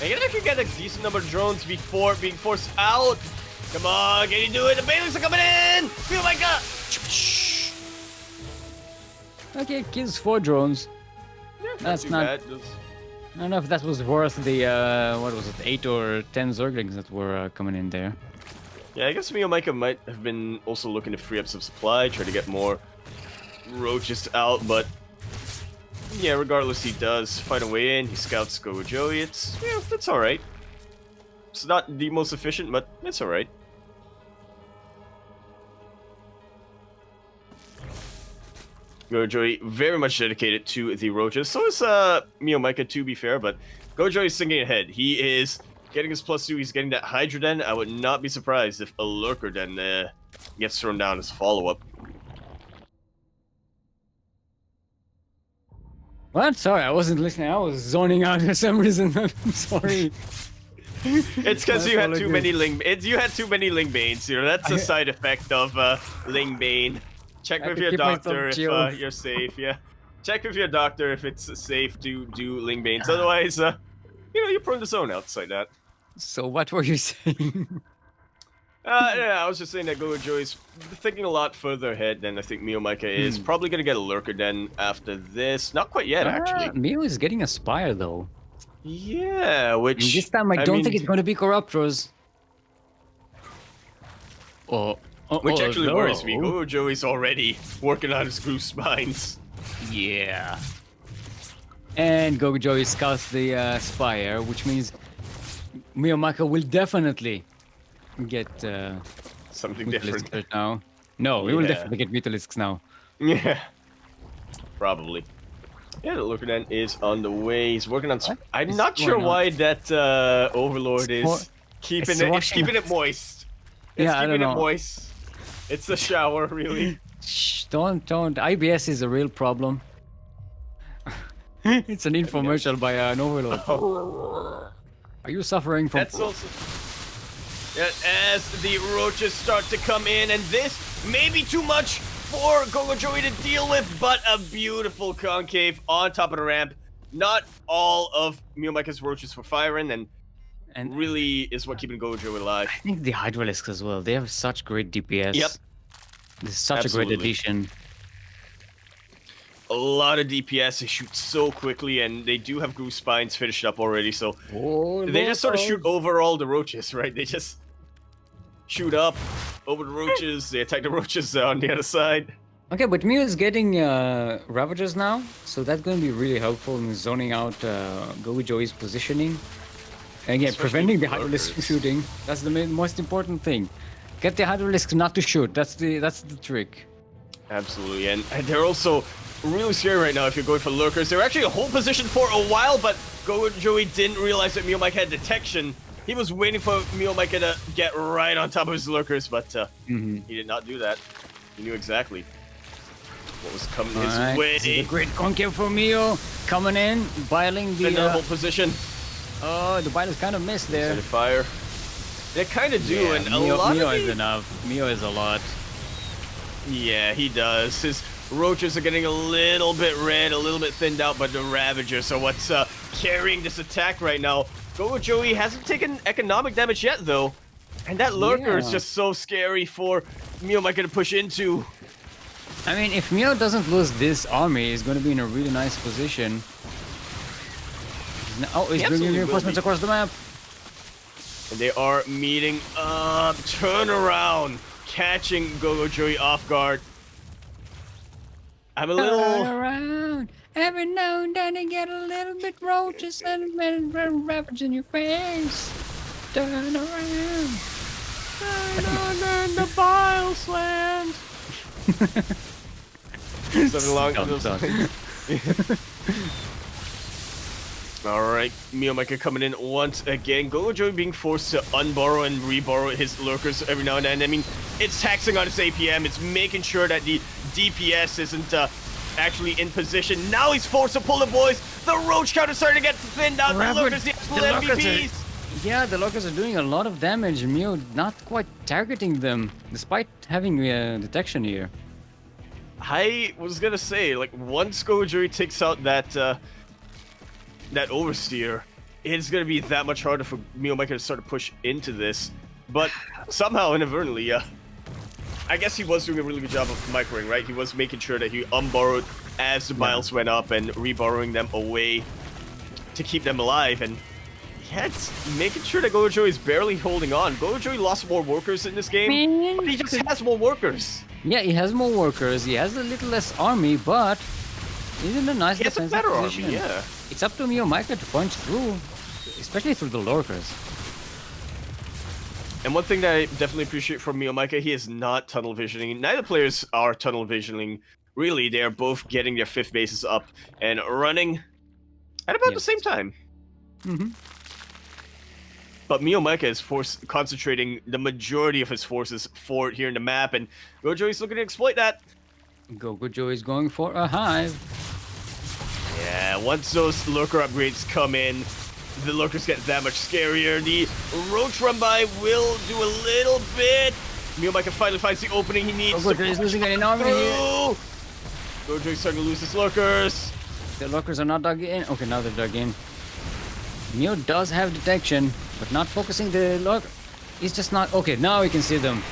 And I can get a decent number of drones before being forced out. Come on, can you do it? The banelings are coming in! MeomaikA! Okay, kills 4 drones. Yeah, That's too not- bad. Just- I don't know if that was worth the, what was it, 8 or 10 Zerglings that were coming in there. Yeah, I guess MeomaikA might have been also looking to free up some supply, try to get more roaches out, but yeah, regardless, he does find a way in. He scouts GogojOey. It's all right. It's not the most efficient, but it's all right. GogojOey very much dedicated to the roaches. So is MeomaikA, to be fair, but GogojOey is thinking ahead. He is getting his +2. He's getting that Hydra Den. I would not be surprised if a Lurker Den gets thrown down as follow-up. What? Sorry, I wasn't listening. I was zoning out for some reason. I'm sorry. It's because you had too Apologies. many you had too many Ling Banes. You know, that's a side effect of Ling Bane. Check I with have to your keep myself doctor if chill. you're safe. Yeah, check with your doctor if it's safe to do Ling Banes. Otherwise, you know, you're prone to zone outside that. So what were you saying? Yeah, I was just saying that GogojOey's thinking a lot further ahead than I think MeomaikA is. Probably gonna get a Lurker Den after this. Not quite yet, actually. Mio is getting a Spire though. Yeah, And which this time I don't mean, think it's going to be Corruptors. which actually worries me. although- GogojOey's already working on his Groove Spines. Yeah. And GogojOey scouts the Spire, which means MeomaikA will definitely get Something Mutalisks different. right now. No, we will Yeah. definitely get Mutalisks now. Yeah, probably. Yeah, the Lurker Den is on the way. He's working on. What I'm is not sure going on? why that Overlord It's is keeping it's it. It's washing keeping up. it moist. It's Yeah, I keeping don't it know. moist. It's a shower, really. Shh, don't. IBS is a real problem. It's an infomercial by an Overlord. Are you suffering from? That's also... Yeah, as the roaches start to come in, and this may be too much for GogojOey to deal with, but a beautiful concave on top of the ramp. Not all of MeomaikA's roaches were firing, and really is what keeping GogojOey alive. I think the Hydralisks as well. They have such great DPS. Yep. This is such a great addition. A lot of DPS. They shoot so quickly, and they do have Goose Spines finished up already, so they just sort of shoot over all the roaches, right? They just shoot up over the roaches. They attack the roaches on the other side. Okay, but Mio is getting Ravagers now, so that's going to be really helpful in zoning out GogojOey's positioning. And again, preventing the Hydralisks from shooting. That's the most important thing. Get the Hydralisks not to shoot. That's the trick. Absolutely, and they're also really scary right now if you're going for lurkers. They were actually a hold position for a while, but GogojOey didn't realize that MeomaikA had detection. He was waiting for MeomaikA to get right on top of his lurkers, but he did not do that. He knew exactly what was coming his way. The great concave for Mio coming in, biling the hold position. Oh, the bile is kind of missed there. Set fire. They kind of do, yeah, and Mio, a lot Mio of is enough. Mio is a lot. Yeah, he does. His roaches are getting a little bit red, a little bit thinned out, but the Ravagers are what's carrying this attack right now. GogojOey hasn't taken economic damage yet, though. And that lurker is just so scary for MeomaikA to push into. I mean, if Mio doesn't lose this army, he's going to be in a really nice position. Oh, he's bringing reinforcements across the map. And they are meeting up. Turn around. Catching GogojOey off guard. I'm a little... Turn around. Every now and then you get a little bit roaches and ravage in your face. Turn around. Turn on the biles land. Something along those lines. Alright, MeomaikA coming in once again. GogojOey being forced to unborrow and reborrow his lurkers every now and then. I mean, it's taxing on his APM. It's making sure that the DPS isn't actually in position. Now he's forced to pull the boys. The roach count is starting to get thinned out. The lurkers, the absolute MVPs. Yeah, the lurkers are doing a lot of damage. Mio not quite targeting them, despite having detection here. I was gonna say, like, once GogojOey takes out that oversteer, it's gonna be that much harder for MeomaikA to start to push into this. But somehow, inadvertently, I guess he was doing a really good job of microing, right? He was making sure that he unborrowed as the biles went up and reborrowing them away to keep them alive. And yeah, it's making sure that GogojOey is barely holding on. GogojOey lost more workers in this game, but he just has more workers. Yeah, he has more workers. He has a little less army, but he's in a nice defensive better position. Army, yeah. It's up to MeomaikA to punch through, especially through the lurkers. And one thing that I definitely appreciate from MeomaikA, he is not tunnel visioning. Neither players are tunnel visioning. Really, they are both getting their 5th bases up and running at about the same time. But MeomaikA is concentrating the majority of his forces forward here in the map, and GogojOey is looking to exploit that. GogojOey is going for a hive. Yeah, once those lurker upgrades come in, the lurkers get that much scarier. The roach run by will do a little bit. MeomaikA finally finds the opening he needs. GogojOey is losing an army here. GogojOey is starting to lose his lurkers. The lurkers are not dug in. Okay, now they're dug in. Mio does have detection, but not focusing the lurker. He's just not... Okay, now we can see them.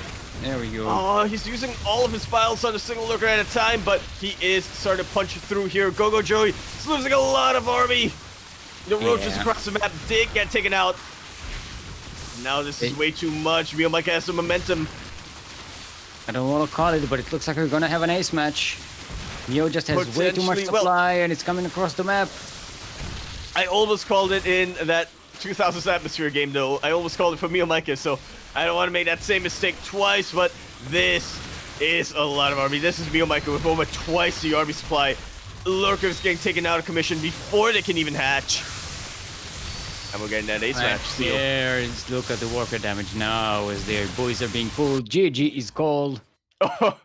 There we go. Oh, he's using all of his files on a single lurker at a time, but he is starting to punch through here. GogojOey is losing a lot of army. The roaches across the map did get taken out. Now this is way too much. MeomaikA has some momentum. I don't want to call it, but it looks like we're going to have an ace match. Mio just has way too much supply, and it's coming across the map. I almost called it in that 2000s Atmosphere game, though. I almost called it for MeomaikA, so I don't want to make that same mistake twice, but this is a lot of army. This is MeomaikA with over twice the army supply. Lurkers getting taken out of commission before they can even hatch. And we're getting that ace match. Here, look at the worker damage now as their boys are being pulled. GG is called. Oh,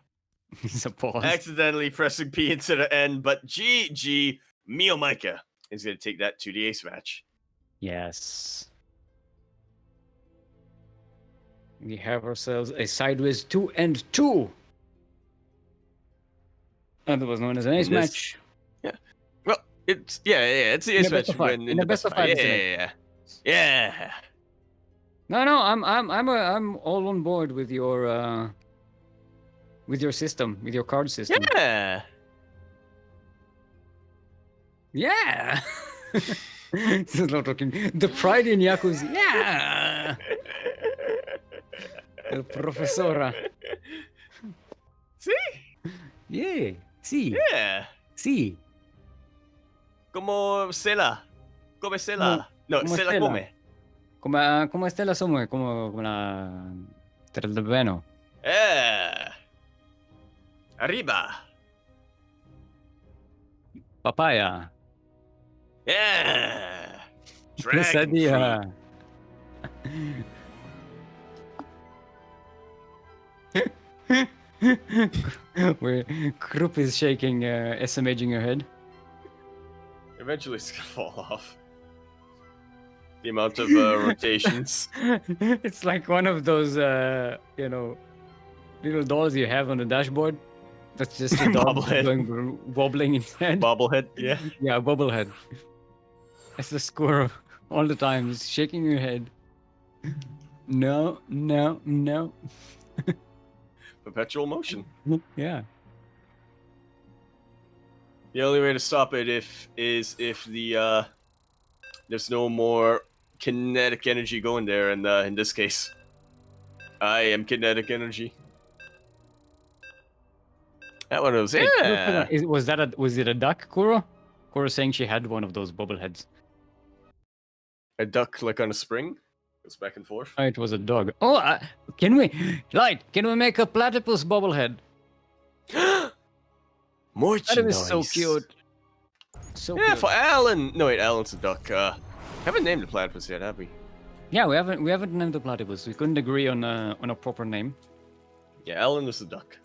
it's a pause. Accidentally pressing P instead of N, but GG, MeomaikA is going to take that to the ace match. Yes. We have ourselves a sideways 2 and 2. Otherwise known as an ace In this- match. Yeah. Well, it's it's the In a ace best match of five. when In a best of five, Yeah, isn't it? yeah. No, I'm all on board with your system, with your card system. Yeah. Yeah. This is not talking. The pride in Yakuza. Yeah. El profesora. See? Yeah. Sí. Yeah. Sí. Como Sela. Come Sela. No, como Sela Sela. come. Como Estela Somos, como la Trelveno. Yeah. Arriba. Papaya. Yeah. Dragon fruit. Quesadilla. Where Krupp is shaking, SMaging her head. Eventually it's gonna fall off. The amount of rotations. It's like one of those, little dolls you have on the dashboard. That's just a dog Bobblehead. wobbling its head. Bobblehead, yeah. Yeah, bobblehead. That's the squirrel all the time, just shaking your head. No. Perpetual motion. Yeah. The only way to stop it is if the there's no more kinetic energy going there, and in this case, I am kinetic energy. That one was yeah. Was it a duck, Kuro? Kuro saying she had one of those bobbleheads. A duck like on a spring, goes back and forth. Oh, it was a dog. Oh, can we make a platypus bobblehead? Merchandise. That is so cute. So yeah, cute. for Alan. No wait, Alan's a duck. Haven't named the platypus yet, have we? Yeah, we haven't named the platypus. We couldn't agree on a proper name. Yeah, Alan is a duck.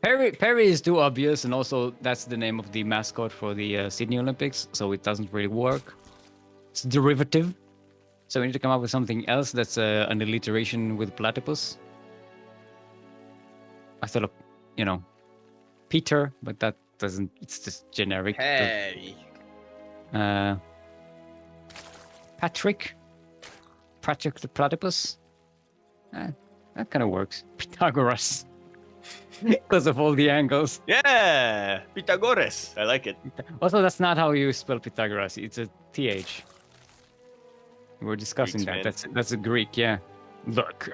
Perry is too obvious, and also that's the name of the mascot for the Sydney Olympics, so it doesn't really work. It's derivative, so we need to come up with something else that's an alliteration with platypus. I thought of, Peter, but that doesn't. It's just generic. Hey. Patrick the platypus. That kind of works. Pythagoras. Because of all the angles. Yeah, Pythagoras. I like it. Also, that's not how you spell Pythagoras. It's a TH. We're discussing Greeks, that. man. That's a Greek, yeah. Look.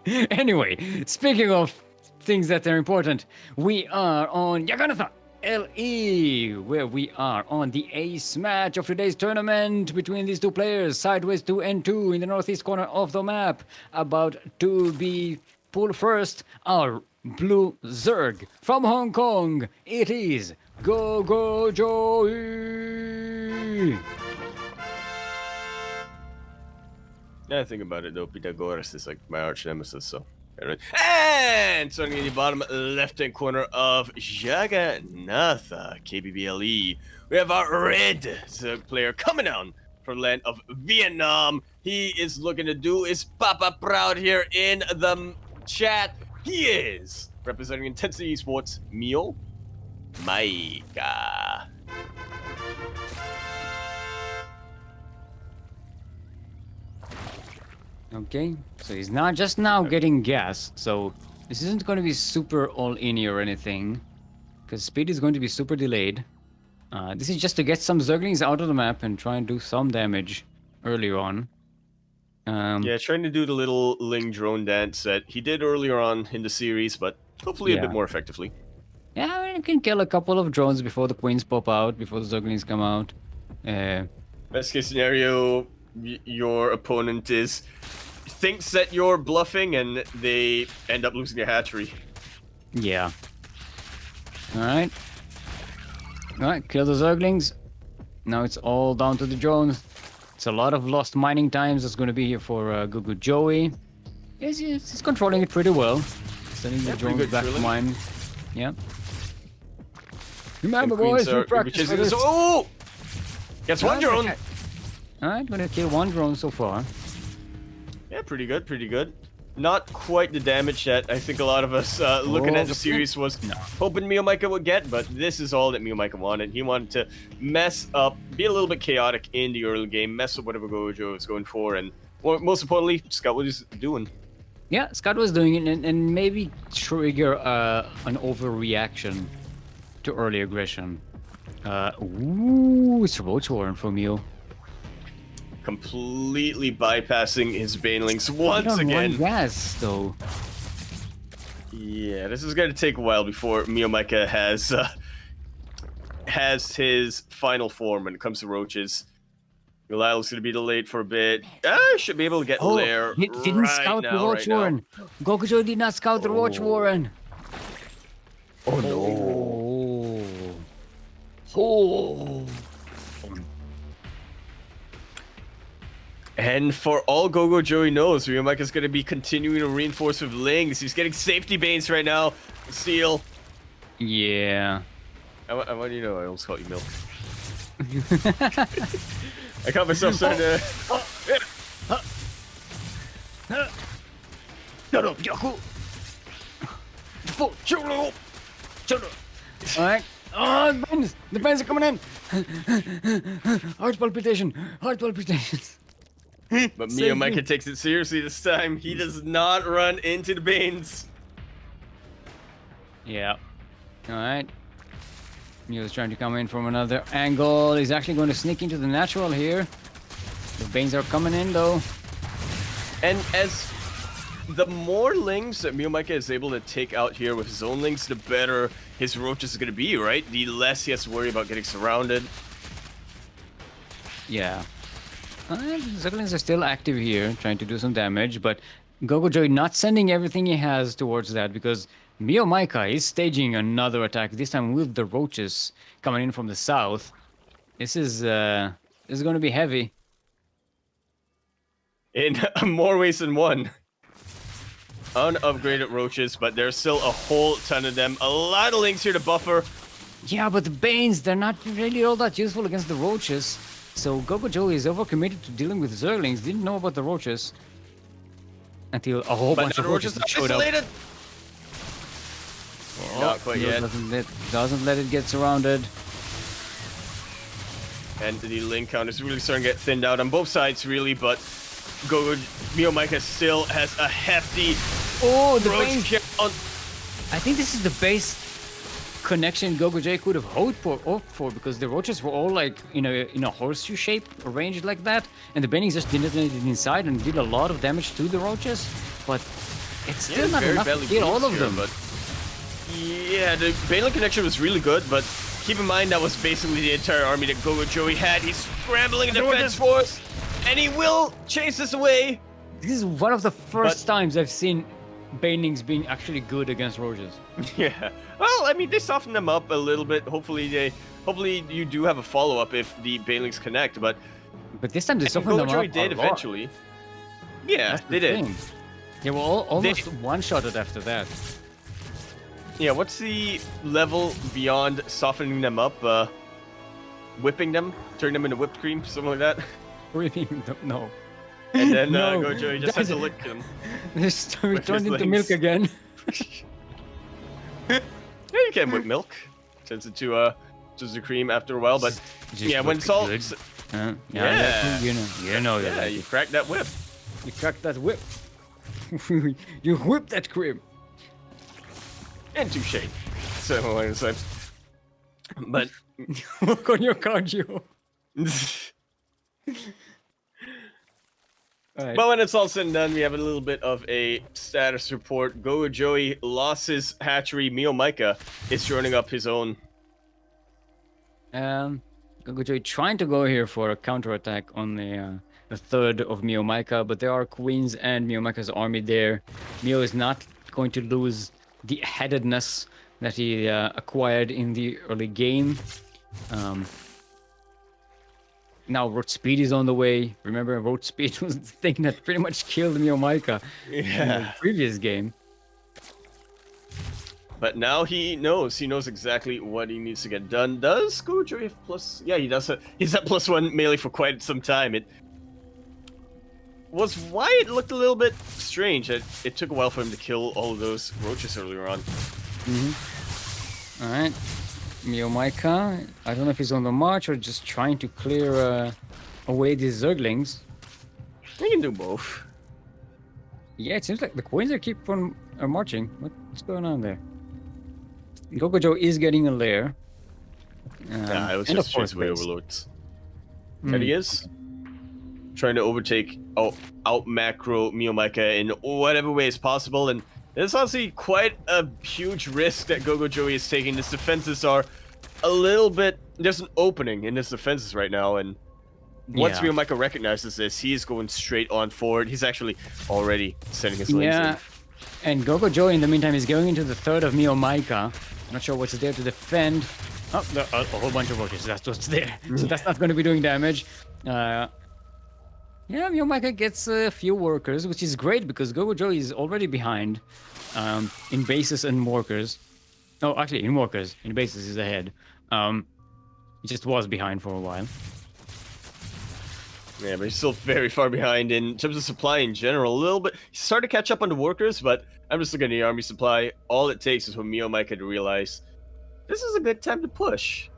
Anyway, speaking of things that are important, we are on Yaganatha LE, where we are on the ace match of today's tournament between these two players, sideways 2 and 2 in the northeast corner of the map. About to be pulled first, our Blue Zerg from Hong Kong. It is GogojOey. Yeah, think about it though. Pythagoras is like my arch nemesis, so. And starting in the bottom left-hand corner of Yaganatha KBBLE, we have our red Zerg player coming down from the land of Vietnam. He is looking to do his papa proud here in the chat. He is representing Intensity Esports, MeomaikA. Okay, so he's not just now getting gas, so this isn't going to be super all-in or anything, because speed is going to be super delayed. This is just to get some Zerglings out of the map and try and do some damage earlier on. Yeah, trying to do the little Ling drone dance that he did earlier on in the series, but hopefully a bit more effectively. Yeah, you can kill a couple of drones before the queens pop out, before the Zerglings come out. Best case scenario, your opponent thinks that you're bluffing and they end up losing a hatchery. Yeah. Alright. Alright, kill the Zerglings. Now it's all down to the drones. It's a lot of lost mining times that's going to be here for GogojOey. He's controlling it pretty well. Sending the drones back to mine. Yeah. Remember, boys, we practice for this. Oh! Gets one drone! Alright, gonna kill one drone so far. Yeah, pretty good, pretty good. Not quite the damage that I think a lot of us looking at the series was hoping MeomaikA would get, but this is all that MeomaikA wanted. He wanted to mess up, be a little bit chaotic in the early game, mess up whatever Gojo was going for, and most importantly, Scott was doing. Yeah, Scott was doing it, and maybe trigger an overreaction to early aggression. Ooh, it's a Roach Warren from you. Completely bypassing his Banelings once again. Yes, though. Yeah, this is going to take a while before MeomaikA has his final form when it comes to roaches. Goliath's going to be delayed for a bit. Should be able to get Lair he didn't right scout the now, Roach Warren. GogojOey did not scout the Roach Warren. Oh no. Oh. And for all GogojOey knows, MeomaikA's going to be continuing to reinforce with Lings. He's getting safety banes right now. Seal. Yeah. I want you to know I almost called you Milk. I caught myself starting to... Shut up, Yaku! Shut up! Shut up! Alright. Oh, the bands are coming in! Heart palpitation! Heart palpitations! But MeomaikA takes it seriously this time. He does not run into the Banes. Yeah. Alright. Neo's trying to come in from another angle. He's actually going to sneak into the natural here. The Banes are coming in though. And as the more Lings that MeomaikA is able to take out here with his own Lings, the better his roaches is going to be, right? The less he has to worry about getting surrounded. Yeah. The Ducklings are still active here, trying to do some damage, but GogojOey not sending everything he has towards that because MeomaikA is staging another attack, this time with the roaches coming in from the south. This is going to be heavy. In more ways than one. Unupgraded roaches, but there's still a whole ton of them. A lot of Lings here to buffer. Yeah, but the Banes, they're not really all that useful against the roaches. So GogojOey is overcommitted to dealing with Zerglings, didn't know about the roaches. Until a whole bunch of roaches showed up. Oh, not quite yet. Doesn't let it get surrounded. And the Ling count is really starting to get thinned out on both sides, really, but MeomaikA still has a hefty the roach count. I think this is the base connection GogojOey could have hoped for because the roaches were all like in a horseshoe shape arranged like that, and the Banelings just detonated inside and did a lot of damage to the roaches, but it's still not enough to kill all of them. But yeah, the Baneling connection was really good, but keep in mind that was basically the entire army that GogojOey had. He's scrambling a defense force, and he will chase this away. This is one of the first times I've seen Banelings being actually good against roaches. Yeah. Well, I mean, they soften them up a little bit. Hopefully you do have a follow-up if the Banelings connect, but this time they softened them up GogojOey did eventually. Yeah, they did. They were almost one-shotted after that. Yeah, what's the level beyond softening them up? Whipping them? Turning them into whipped cream? Something like that? Whipping them? No. And then GogojOey just has to lick them. This turned into milk again. Yeah, you can whip milk. Turns into just a cream after a while, but yeah, when it's all... Yeah, you cracked that whip. You cracked that whip. You whipped that cream. And touche. So, but... Work on your cardio. Right. But when it's all said and done, we have a little bit of a status report. GogojOey lost his hatchery. MeomaikA is joining up his own. GogojOey trying to go here for a counterattack on the third of MeomaikA, but there are queens and MeomaikA's army there. Meo is not going to lose the headedness that he acquired in the early game. Now road speed is on the way. Remember, road speed was the thing that pretty much killed MeomaikA in the previous game. But now he knows exactly what he needs to get done. Does GogojOey have plus? Yeah, he does. He's at +1 melee for quite some time. was why it looked a little bit strange. It took a while for him to kill all of those roaches earlier on. All right, MeomaikA. I don't know if he's on the march or just trying to clear away these Zerglings. We can do both. Yeah, it seems like the coins are marching. What's going on there? GogojOey is getting a lair. Nah, it was and just of course way base. overlooked. There he is. Trying to overtake, out macro MeomaikA in whatever way is possible, and it's honestly quite a huge risk that GogojOey is taking. His defenses are a little bit... There's an opening in his defenses right now, and once MeomaikA recognizes this, he is going straight on forward. He's actually already setting his lanes in. And GogojOey in the meantime is going into the third of MeomaikA. Not sure what's there to defend. Oh, a whole bunch of roaches. That's what's there. So that's not going to be doing damage. Yeah, MeomaikA gets a few workers, which is great because GogojOey is already behind in bases and workers. Oh, actually, in workers. In bases, he's ahead. He just was behind for a while. Yeah, but he's still very far behind in terms of supply in general. A little bit. He's starting to catch up on the workers, but I'm just looking at the army supply. All it takes is for MeomaikA to realize this is a good time to push.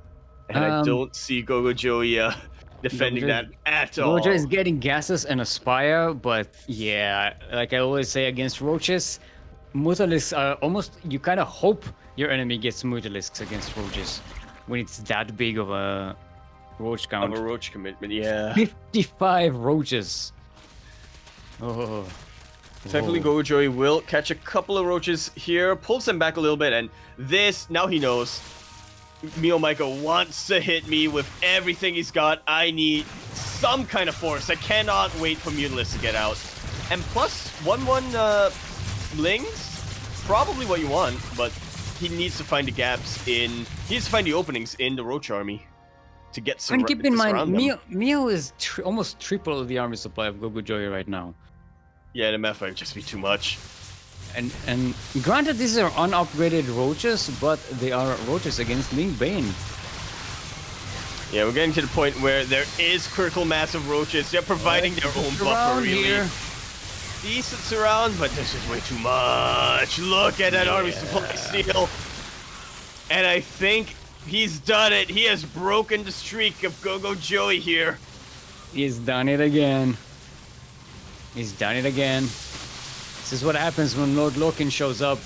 And I don't see GogojOey defending that at all. GogojOey is getting gases and Aspire, but yeah, like I always say against roaches, Mutalisks are almost... You kind of hope your enemy gets Mutalisks against roaches when it's that big of a roach count. Of a roach commitment, yeah. 55 roaches. Oh. Thankfully, GogojOey will catch a couple of roaches here, pulls them back a little bit, and this, now he knows. MeomaikA wants to hit me with everything he's got. I need some kind of force. I cannot wait for Mutalisks to get out. And plus, 1-1 Lings, probably what you want, but he needs to find the gaps in... He needs to find the openings in the roach army to get some. And keep in mind, Meo is almost triple the army supply of GogojOey right now. Yeah, the math might just be too much. And granted, these are unupgraded roaches, but they are roaches against Ling Bane. Yeah, we're getting to the point where there is critical mass of roaches. They're providing their own buffer, really. Here. Decent surround, but this is way too much. Look at that army supply steal. And I think he's done it. He has broken the streak of GogojOey here. He's done it again. He's done it again. This is what happens when Lord Loken shows up.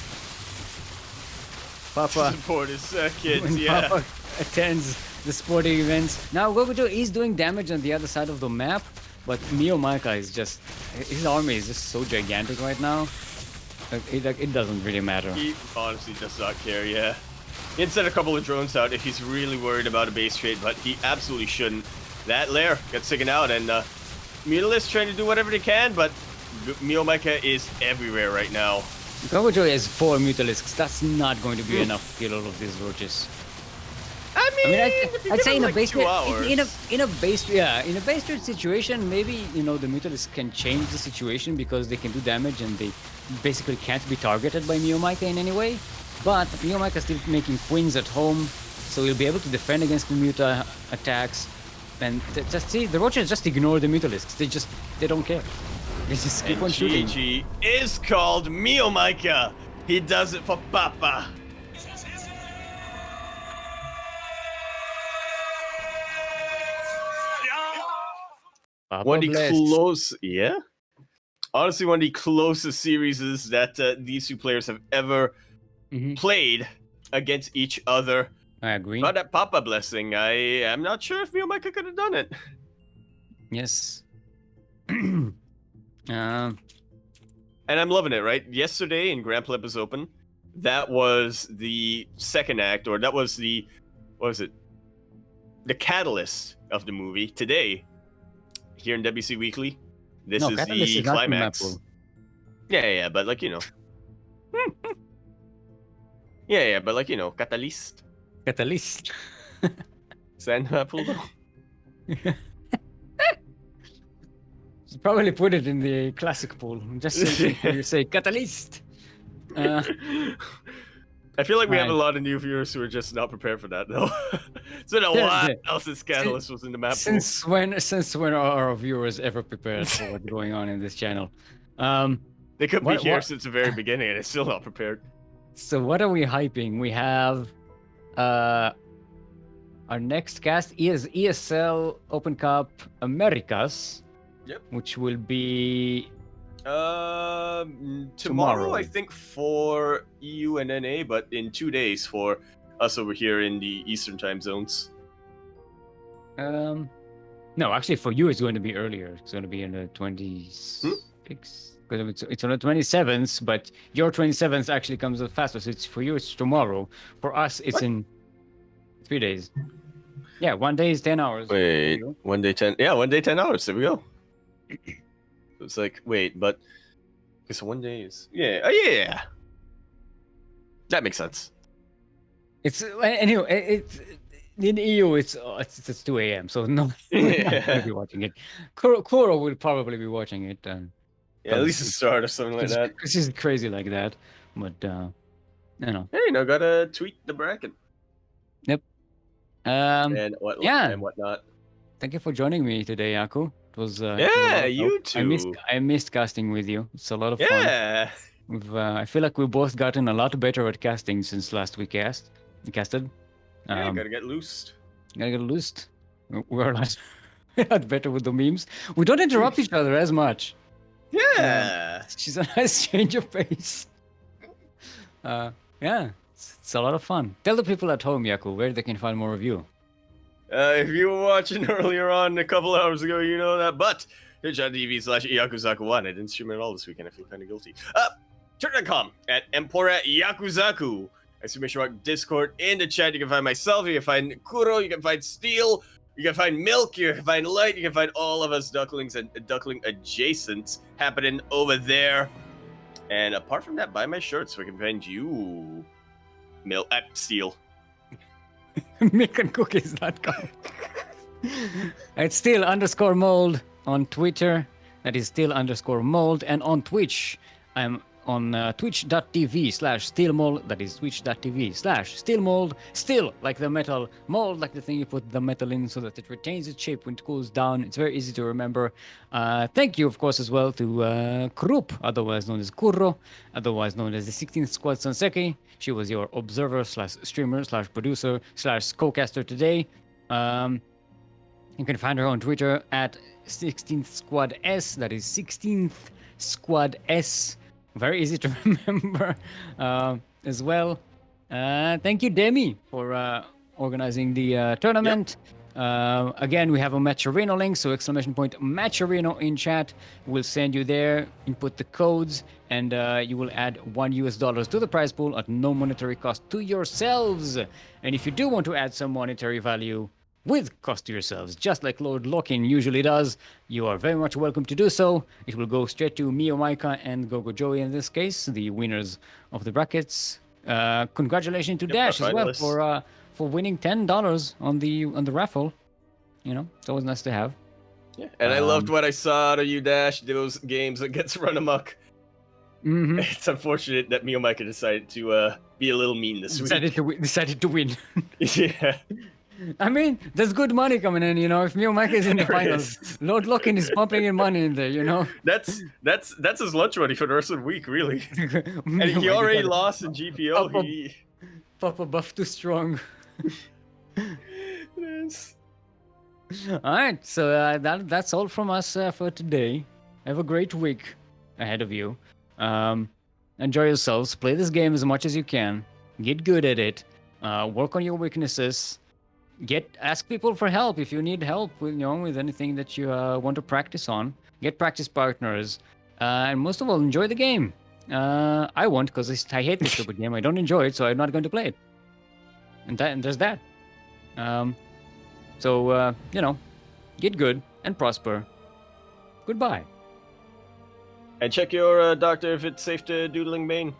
Papa. Support his kids, yeah. Papa attends the sporting events. Now GogojOey is doing damage on the other side of the map, but MeomaikA is just... His army is just so gigantic right now. It doesn't really matter. He honestly does not care, yeah. He can send a couple of drones out if he's really worried about a base trade, but he absolutely shouldn't. That lair gets taken out, and Mutalisks trying to do whatever they can, but MeomaikA is everywhere right now. GogojOey has 4 Mutalisks. That's not going to be enough to kill all of these roaches. I mean, I'd say in a base trade, in a base trade situation, maybe the Mutalisks can change the situation because they can do damage and they basically can't be targeted by MeomaikA in any way. But MeomaikA is still making queens at home, so he'll be able to defend against the Muta attacks. And just see, the roaches just ignore the Mutalisks. They don't care. They just keep on shooting. GG is called MeomaikA. He does it for Papa. One of the close, yeah. Honestly, one of the closest series that these two players have ever played against each other. I agree. But that Papa blessing, I am not sure if MeomaikA could have done it. Yes. And I'm loving it, right? Yesterday in Grand Plebis Open, that was the second act, or that was the, what was it? The catalyst of the movie. Today, here in Demi SEA Weekly, this is the climax. Yeah, but like, yeah, but like, catalyst. Catalyst. Sandmaple though. Probably put it in the classic pool. Just say, you say catalyst. And I feel like we have a Right. lot of new viewers who are just not prepared for that, though. It's been a Yeah, while since Catalyst was in the map pool. Since when are our viewers ever prepared for what's going on in this channel? They could be what- here what- since the very beginning, and it's still not prepared. So what are we hyping? We have our next cast is ESL Open Cup Americas. Yep. Which will be Tomorrow, I think, for EU and NA, but in 2 days for us over here in the Eastern time zones. no, actually for you it's going to be earlier. It's going to be in the 26th. Because it's on the 27th, but your 27th actually comes up faster. So it's for you it's tomorrow. For us it's in 3 days. Yeah, 1 day is 10 hours. Wait, 1 day 10? Yeah, 1 day 10 hours. There we go. It's like, wait, but because 1 day is yeah. That makes sense. It's anyway. It's in EU. It's 2 a.m. So no, we're not gonna be watching it. Kuro will probably be watching it. Yeah, at least the start or something like that. This is crazy like that, but you know. Hey, gotta tweet the bracket Yep. and whatnot. Thank you for joining me today, Yaku. It was Yeah, you too. I missed casting with you. It's a lot of fun. Yeah. I feel like we've both gotten a lot better at casting since last we casted. Yeah, gotta get loosed. Gotta get loosed. We're a lot better with the memes. We don't interrupt each other as much. Yeah. She's a nice change of pace. Yeah, it's a lot of fun. Tell the people at home, Yaku, where they can find more of you. If you were watching earlier on a couple hours ago, you know that. But twitch.tv/Yakuzaku1. I didn't stream it all this weekend. I feel kind of guilty. Twitter.com at Empora Yakuzaku. !mark Discord in the chat. You can find myself. You can find Kuro. You can find Steel. You can find Milk. You can find Light. You can find all of us Ducklings and Duckling adjacent happening over there. And apart from that, buy my shirt so I can find you, Milk at Steel. MilkandCookies.com. It's still_mold on Twitter. That is still_mold. And on Twitch, I'm on twitch.tv/steelmold. That is twitch.tv/steelmold. Still like the metal, mold like the thing you put the metal in so that it retains its shape when it cools down. It's very easy to remember. Thank you, of course, as well to Krupp, otherwise known as Kuro, otherwise known as the 16th Squad Sanseki. She was your observer/streamer/producer/co-caster today. You can find her on Twitter at 16th Squad S. That is 16th Squad S. Very easy to remember as well. Thank you, Demi, for organizing the tournament. Again, we have a Matcherino link, so ! Matcherino in chat. We'll send you there, input the codes, and you will add $1 to the prize pool at no monetary cost to yourselves. And if you do want to add some monetary value with cost to yourselves, just like Lord Lockin usually does, you are very much welcome to do so. It will go straight to MeomaikA and GogojOey in this case, the winners of the brackets. Congratulations to Dash as well for winning $10 on the raffle. You know, it's always nice to have. Yeah, and I loved what I saw out of you, Dash. Those games that gets run amok. Mm-hmm. It's unfortunate that MeomaikA decided to be a little mean this week. Decided to win. Yeah. I mean, there's good money coming in, you know. If MeomaikA is in the There finals, is. Lord Lockin is pumping in money in there, you know. That's his lunch money for the rest of the week, really. And he MeomaikA already got lost in GPO. Papa buff too strong. Yes. All right, so that's all from us for today. Have a great week ahead of you. Enjoy yourselves. Play this game as much as you can. Get good at it. Work on your weaknesses. Ask people for help if you need help with anything that you want to practice on. Get practice partners, and most of all, enjoy the game. I won't because I hate this stupid game. I don't enjoy it, so I'm not going to play it. And there's that. So get good and prosper. Goodbye. And check your doctor if it's safe to doodling Bane.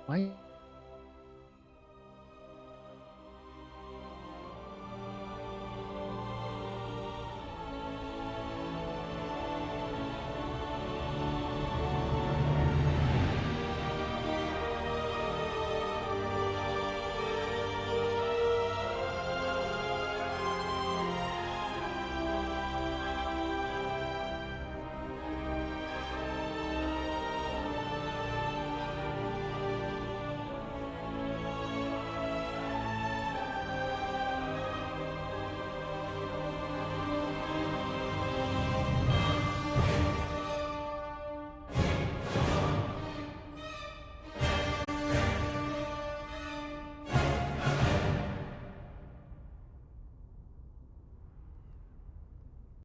Why?